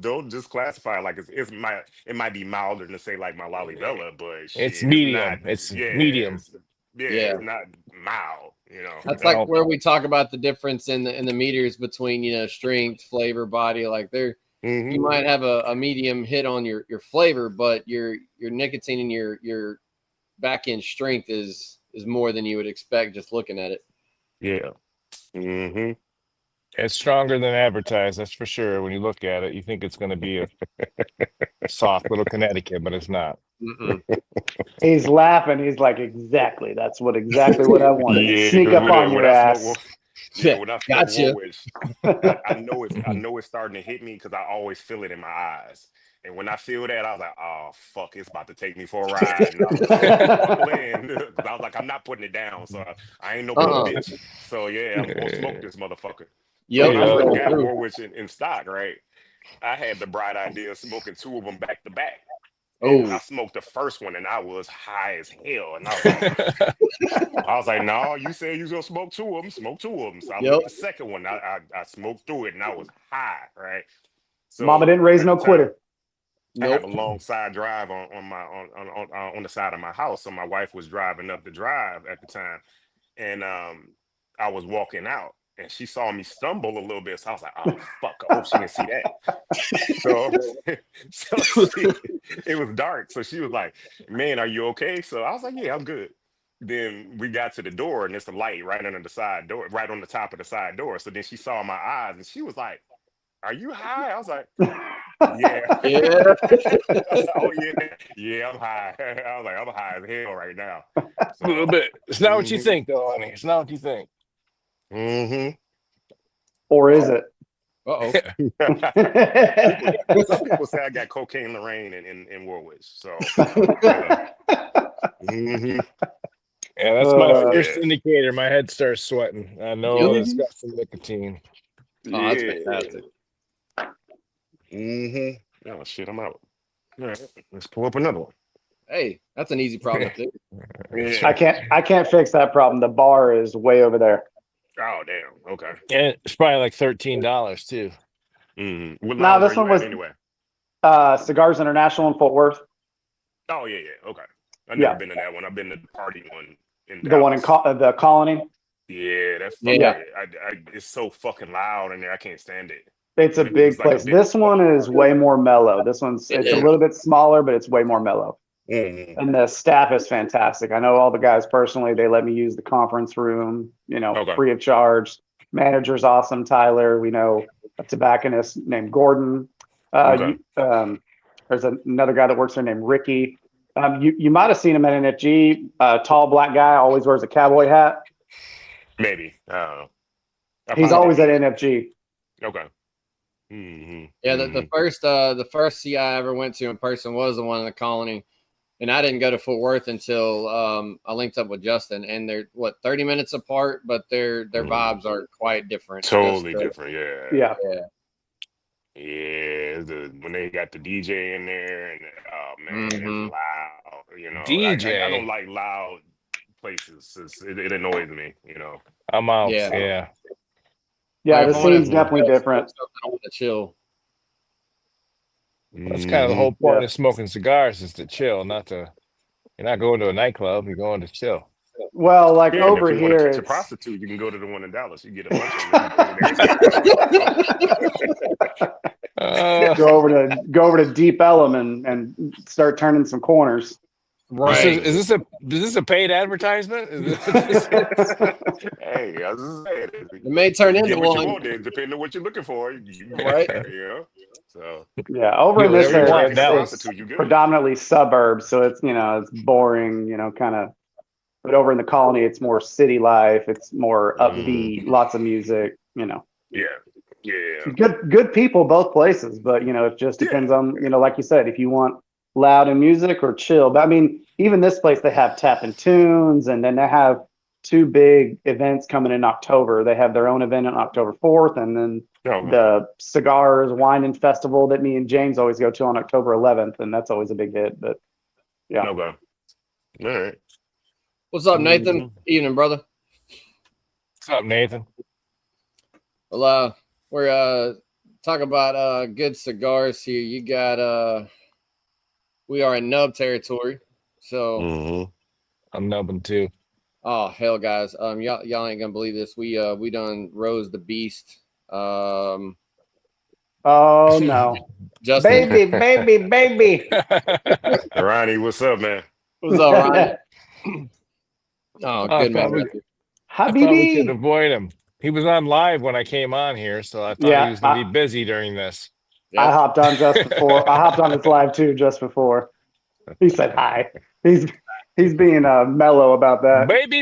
Speaker 3: Don't just classify it like it might be milder than say like my Lollybella, but shit,
Speaker 4: it's
Speaker 3: it's not.
Speaker 4: medium. It's
Speaker 3: Yeah,
Speaker 4: medium.
Speaker 1: Yeah.
Speaker 3: it's not mild.
Speaker 1: That's
Speaker 4: Well,
Speaker 1: like where we talk about the difference in the meters between strength, flavor, body. Like
Speaker 3: Hmm.
Speaker 1: you might have a medium hit on your flavor, but your nicotine and your back end strength is more than you would expect just looking at it.
Speaker 3: Yeah. Hmm.
Speaker 4: it's stronger than advertised. That's for sure. When you look at it, you think it's going to be a soft little Connecticut, but it's not.
Speaker 1: Mm-mm.
Speaker 2: He's laughing. He's like, exactly. That's exactly what I wanted.
Speaker 3: Yeah,
Speaker 2: Sneak
Speaker 3: because
Speaker 2: up on your
Speaker 3: I
Speaker 2: ass.
Speaker 3: when I smoke
Speaker 1: Gotcha.
Speaker 3: Warwick, I know it's starting to hit me because I always feel it in my eyes. And when I feel that, I was like, oh fuck, it's about to take me for a ride. And I was like, buckle in. Because I was like, I'm not putting it down. So I ain't no punk bitch. So yeah, I'm gonna smoke this motherfucker. So
Speaker 1: Yep,
Speaker 3: when I
Speaker 1: I'm
Speaker 4: Yeah.
Speaker 3: first
Speaker 1: going
Speaker 3: got
Speaker 1: through.
Speaker 3: Warwick in stock, right, I had the bright idea of smoking two of them back to back. And I
Speaker 1: Oh,
Speaker 3: smoked the first one and I was high as hell. And I was like, no, you said you was gonna smoke two of them, smoke two of them. So I
Speaker 1: yep.
Speaker 3: lit the second one. I smoked through it and I was high, right?
Speaker 2: Mama
Speaker 3: So
Speaker 2: didn't raise
Speaker 3: at
Speaker 2: no
Speaker 3: the time,
Speaker 2: quitter.
Speaker 3: I have
Speaker 1: Nope.
Speaker 3: a long side drive on the side of my house. So my wife was driving up the drive at the time, and I was walking out, and she saw me stumble a little bit. So I was like, oh fuck, I hope she didn't see that. So it was dark. So she was like, man, are you okay? So I was like, yeah, I'm good. Then we got to the door and it's a light right under the side door, right on the top of the side door. So then she saw my eyes and she was like, are you high? I was like, yeah.
Speaker 1: Yeah.
Speaker 3: I was like, oh yeah, I'm high. I was like, I'm high as hell right now.
Speaker 4: A little
Speaker 3: So
Speaker 4: bit. It's not what you
Speaker 3: mhm,
Speaker 4: think, though, honey. It's not what you think.
Speaker 3: mhm.
Speaker 2: Or is it?
Speaker 1: Uh-oh.
Speaker 3: Some people say I got cocaine Lorraine in Warwick. So yeah. Mhm.
Speaker 4: Yeah, that's my
Speaker 2: Uh,
Speaker 4: first
Speaker 3: Yeah.
Speaker 4: indicator. My head starts sweating. I know
Speaker 1: Yep.
Speaker 4: it's got some nicotine.
Speaker 1: Oh, that's
Speaker 3: Yeah.
Speaker 1: fantastic.
Speaker 3: Oh shit, I'm out. All right, let's pull up another one.
Speaker 1: Hey, that's an easy problem to fix.
Speaker 3: Yeah.
Speaker 2: I can't fix that problem. The bar is way over there.
Speaker 3: Oh damn. Okay.
Speaker 4: And it's probably like $13 too.
Speaker 3: What
Speaker 2: No,
Speaker 3: lounge are
Speaker 2: this one
Speaker 3: you at
Speaker 2: was
Speaker 3: anyway?
Speaker 2: Cigars International in Fort Worth.
Speaker 3: Oh yeah. Okay. I've never
Speaker 2: Yeah,
Speaker 3: been to that one. I've been to the party one in
Speaker 2: the one in
Speaker 3: Dallas.
Speaker 2: the Colony.
Speaker 3: Yeah, that's fucking.
Speaker 1: Yeah.
Speaker 2: Yeah,
Speaker 3: It's so fucking loud in there. I can't stand it.
Speaker 2: it's a
Speaker 3: It's
Speaker 2: big
Speaker 3: like a
Speaker 2: place.
Speaker 3: big
Speaker 2: This one
Speaker 3: fucking
Speaker 2: is
Speaker 3: party.
Speaker 2: way more mellow. It's a
Speaker 1: Yeah.
Speaker 2: little bit smaller, but it's way more mellow.
Speaker 3: Mhm.
Speaker 2: And the staff is fantastic. I know all the guys personally. They let me use the conference room,
Speaker 3: Okay.
Speaker 2: free of charge. Manager's awesome, Tyler. We know a tobacconist named Gordon.
Speaker 3: Okay.
Speaker 2: There's another guy that works there named Ricky. You might have seen him at NFG. Tall black guy, always wears a cowboy hat.
Speaker 3: Maybe. I don't know. I
Speaker 2: He's
Speaker 3: probably
Speaker 2: always at
Speaker 3: didn't.
Speaker 2: NFG.
Speaker 3: Okay. Hmm.
Speaker 1: Yeah, the first CI I ever went to in person was the one in the Colony, and I didn't go to Fort Worth until I linked up with Justin, and they're 30 minutes apart, but their vibes are quite different.
Speaker 3: Totally different. Yeah.
Speaker 2: Yeah.
Speaker 1: Yeah.
Speaker 3: Yeah. When they got the DJ in there, and oh man, it's
Speaker 1: Mhm.
Speaker 3: loud. I
Speaker 4: DJ.
Speaker 3: don't like loud places. It annoys me.
Speaker 4: I'm out.
Speaker 1: Yeah.
Speaker 4: Yeah.
Speaker 2: Yeah,
Speaker 1: Like,
Speaker 2: the
Speaker 1: if I wanna
Speaker 2: scene's definitely
Speaker 1: smoke
Speaker 2: different.
Speaker 1: something, I want to chill.
Speaker 4: That's kind of the whole point
Speaker 2: Yeah.
Speaker 4: of smoking cigars is to chill, not to. You're not going to a nightclub. You're going to chill.
Speaker 2: Well, like
Speaker 3: Yeah, and if
Speaker 2: over
Speaker 3: you want to
Speaker 2: here,
Speaker 3: catch a
Speaker 2: it's
Speaker 3: prostitute, you can go to the one in Dallas. You get a bunch of them. You go over there and sit down while you smoke.
Speaker 2: go over to Deep Ellum and start turning some corners.
Speaker 1: Right.
Speaker 4: Is this a paid advertisement? Is this,
Speaker 3: Hey, I was just saying,
Speaker 1: It may turn
Speaker 3: you
Speaker 1: into
Speaker 3: get what
Speaker 1: one.
Speaker 3: you want, then depending on what you're looking for, you get
Speaker 1: Right.
Speaker 3: there, you know. So
Speaker 2: Yeah, over
Speaker 4: Get
Speaker 2: in this
Speaker 4: whatever you
Speaker 2: area,
Speaker 4: want,
Speaker 3: if you're a
Speaker 4: Dallas.
Speaker 3: prostitute, you good.
Speaker 2: predominantly suburbs, so it's it's boring, kind of. But over in the colony, it's more city life. It's more upbeat, lots of music.
Speaker 3: Yeah.
Speaker 2: Good people both places, but it just depends on like you said, if you want loud and music or chill. But I mean, even this place, they have tapping tunes, and then they have two big events coming in October. They have their own event on October 4th, and then the Cigars Wine and Festival that me and James always go to on October 11th, and that's always a big hit. But yeah,
Speaker 3: Okay. All right.
Speaker 1: What's up, Nathan? Evening, brother.
Speaker 4: What's up, Nathan?
Speaker 1: Well, we're talking about good cigars here. You got we are in nub territory, so
Speaker 4: I'm nubbing too.
Speaker 1: oh hell, guys, y'all ain't gonna believe this. We done Rose the Beast.
Speaker 2: oh no,
Speaker 1: Justin,
Speaker 2: baby.
Speaker 3: Ronnie, what's up, man?
Speaker 1: what's up, Ryan? Oh, good man.
Speaker 4: I thought we could
Speaker 2: Habibi.
Speaker 4: avoid him. He was on live when I came on here, so I thought he was going to be busy during this.
Speaker 1: Yep.
Speaker 2: I hopped on just before. I hopped on his live too just before. He said hi. He's being mellow about that.
Speaker 4: Baby.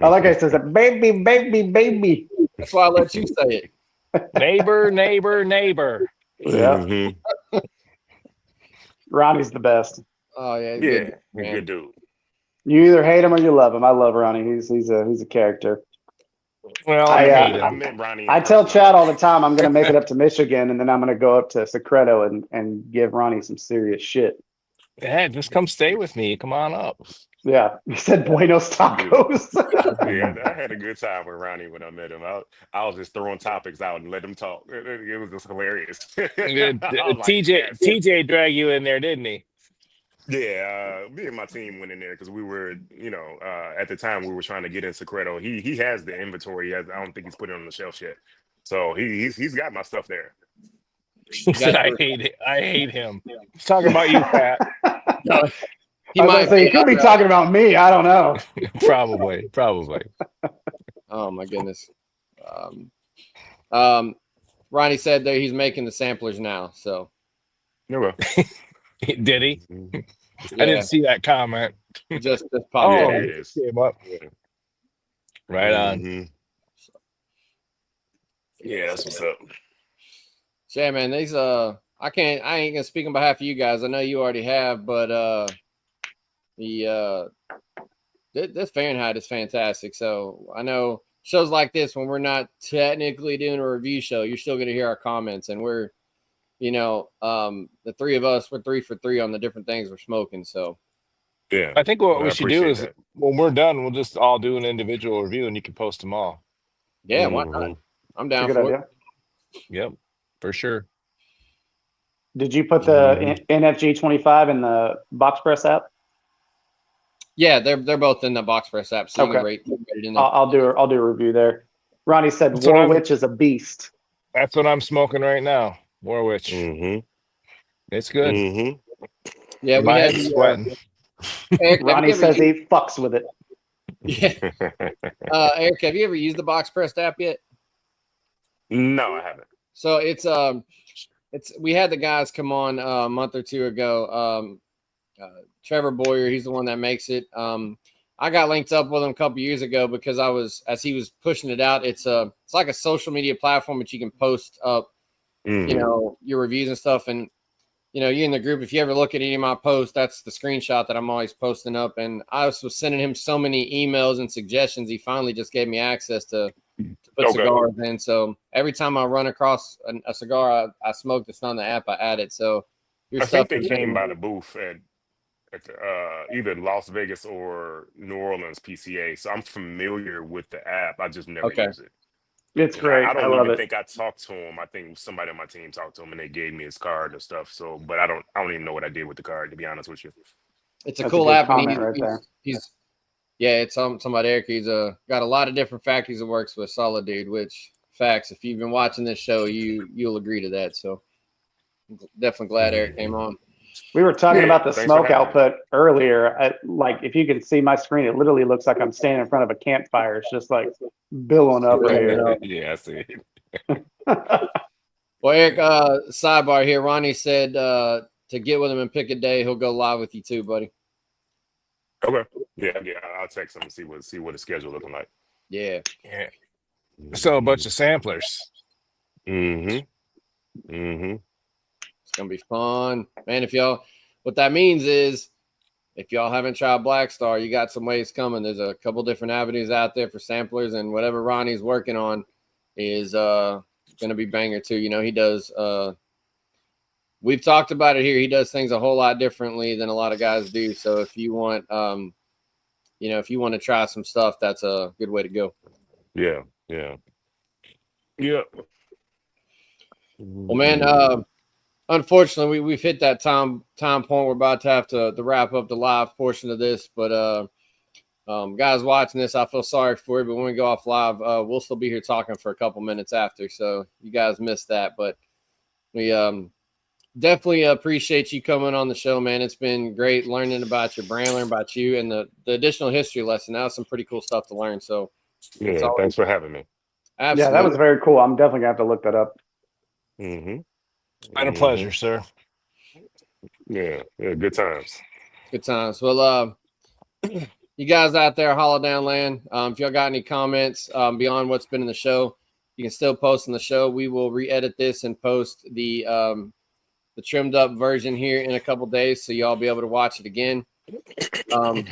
Speaker 2: I like how he says it. Baby.
Speaker 1: That's why I let you say it.
Speaker 4: Neighbor.
Speaker 2: Yeah. Ronnie's the best.
Speaker 1: Oh yeah,
Speaker 3: good dude.
Speaker 2: You either hate him or you love him. I love Ronnie. He's a character.
Speaker 4: Well,
Speaker 3: I met Ronnie.
Speaker 2: I tell Chad all the time I'm gonna make it up to Michigan, and then I'm gonna go up to Secreto and give Ronnie some serious shit.
Speaker 4: Yeah, just come stay with me. Come on up.
Speaker 2: Yeah, he said Buenos Tacos.
Speaker 3: Yeah, I had a good time with Ronnie when I met him. I was just throwing topics out and let him talk. It was just hilarious.
Speaker 4: TJ dragged you in there, didn't he?
Speaker 3: Yeah, me and my team went in there because we were, at the time we were trying to get in Secreto. He has the inventory. I don't think he's put it on the shelf yet. So he's got my stuff there.
Speaker 4: He said, I hate him. He's talking about you, Pat.
Speaker 2: He could be talking about me. I don't know.
Speaker 4: Probably.
Speaker 1: Oh my goodness. Ronnie said that he's making the samplers now. So.
Speaker 4: Did he?
Speaker 1: Yeah.
Speaker 4: I didn't see that comment.
Speaker 1: Just popped
Speaker 3: up. There it is.
Speaker 4: Came up. Right on.
Speaker 3: Yeah, that's what's up.
Speaker 1: Yeah, man. These I ain't gonna speak on behalf of you guys. I know you already have, but this Fahrenheit is fantastic. So I know shows like this, when we're not technically doing a review show, you're still gonna hear our comments, and we're the three of us, we're 3 for 3 on the different things we're smoking. So
Speaker 3: yeah,
Speaker 4: I think what we should do is when we're done, we'll just all do an individual review and you can post them all.
Speaker 1: Yeah, why not? I'm down for it.
Speaker 4: Yep, for sure.
Speaker 2: Did you put the NFG 25 in the Box Press app?
Speaker 1: Yeah, they're both in the Box Press app. So you can rate it in there.
Speaker 2: I'll do a review there. Ronnie said Warwich is a beast.
Speaker 4: That's what I'm smoking right now. Warwich. It's good.
Speaker 1: Yeah,
Speaker 4: my head's sweating.
Speaker 1: Aric,
Speaker 2: Ronnie says he fucks with it.
Speaker 1: Yeah. Aric, have you ever used the Box Press app yet?
Speaker 3: No, I haven't.
Speaker 1: So it's we had the guys come on a month or two ago. Trevor Boyer, he's the one that makes it. I got linked up with him a couple years ago because as he was pushing it out, it's like a social media platform that you can post up, your reviews and stuff. And, you in the group, if you ever look at any of my posts, that's the screenshot that I'm always posting up. And I was sending him so many emails and suggestions. He finally just gave me access to put cigars in. So every time I run across a cigar I smoke that's on the app, I add it. So
Speaker 3: I think they came by the booth at at either Las Vegas or New Orleans PCA, so I'm familiar with the app. I just never use it.
Speaker 2: It's
Speaker 3: And
Speaker 2: great.
Speaker 3: I
Speaker 2: I
Speaker 3: don't
Speaker 2: love
Speaker 3: even
Speaker 2: it.
Speaker 3: think I talked to him. I think somebody on my team talked to him, and they gave me his card and stuff. So, but I don't even know what I did with the card, to be honest with you.
Speaker 1: It's a
Speaker 2: That's
Speaker 1: cool
Speaker 2: good
Speaker 1: app, and
Speaker 2: comment right there.
Speaker 1: he's yeah, it's something about Aric. He's got a lot of different factories that works with. Solid dude. Which facts, if you've been watching this show, you'll agree to that. So definitely glad Aric came on.
Speaker 2: We were talking about the
Speaker 3: thanks for
Speaker 2: smoke
Speaker 3: having me.
Speaker 2: output earlier. Like, if you can see my screen, it literally looks like I'm standing in front of a campfire. It's just like billowing up in here.
Speaker 3: Yeah, I see it.
Speaker 1: Well, Aric, sidebar here. Ronnie said to get with him and pick a day, he'll go live with you too, buddy.
Speaker 3: Okay. Yeah. I'll text him and see what his schedule looking like.
Speaker 1: Yeah.
Speaker 4: Yeah. So a bunch of samplers.
Speaker 3: Mm-hmm.
Speaker 1: It's gonna be fun, man. What that means is, if y'all haven't tried Black Star, you got some ways coming. There's a couple different avenues out there for samplers, and whatever Ronnie's working on is gonna be banger too. You know, he does. We've talked about it here. He does things a whole lot differently than a lot of guys do. So if you want, if you want to try some stuff, that's a good way to go.
Speaker 3: Yeah.
Speaker 1: Well, man, unfortunately, we've hit that time point. We're about to have to wrap up the live portion of this. But guys watching this, I feel sorry for you. But when we go off live, we'll still be here talking for a couple minutes after. So you guys missed that. But we definitely appreciate you coming on the show, man. It's been great learning about your brand, learning about you, and the additional history lesson. Now some pretty cool stuff to learn. So
Speaker 3: Yeah. Thanks for having me.
Speaker 1: Absolutely.
Speaker 2: Yeah, that was very cool. I'm definitely gonna have to look that up.
Speaker 3: Mm-hmm.
Speaker 4: Been a pleasure, sir.
Speaker 3: Yeah. Good times.
Speaker 1: Good times. Well, you guys out there, Hollow Down Land, if y'all got any comments beyond what's been in the show, you can still post in the show. We will re-edit this and post the trimmed up version here in a couple days, so y'all be able to watch it again. You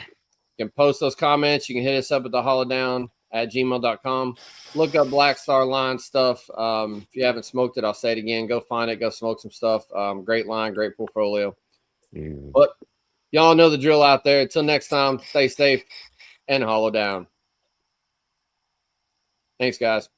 Speaker 1: can post those comments. You can hit us up at the hollowdown@gmail.com. Look up Black Star line stuff. If you haven't smoked it, I'll say it again. Go find it. Go smoke some stuff. Great line, great portfolio. But y'all know the drill out there. Until next time, stay safe and hollow down. Thanks, guys.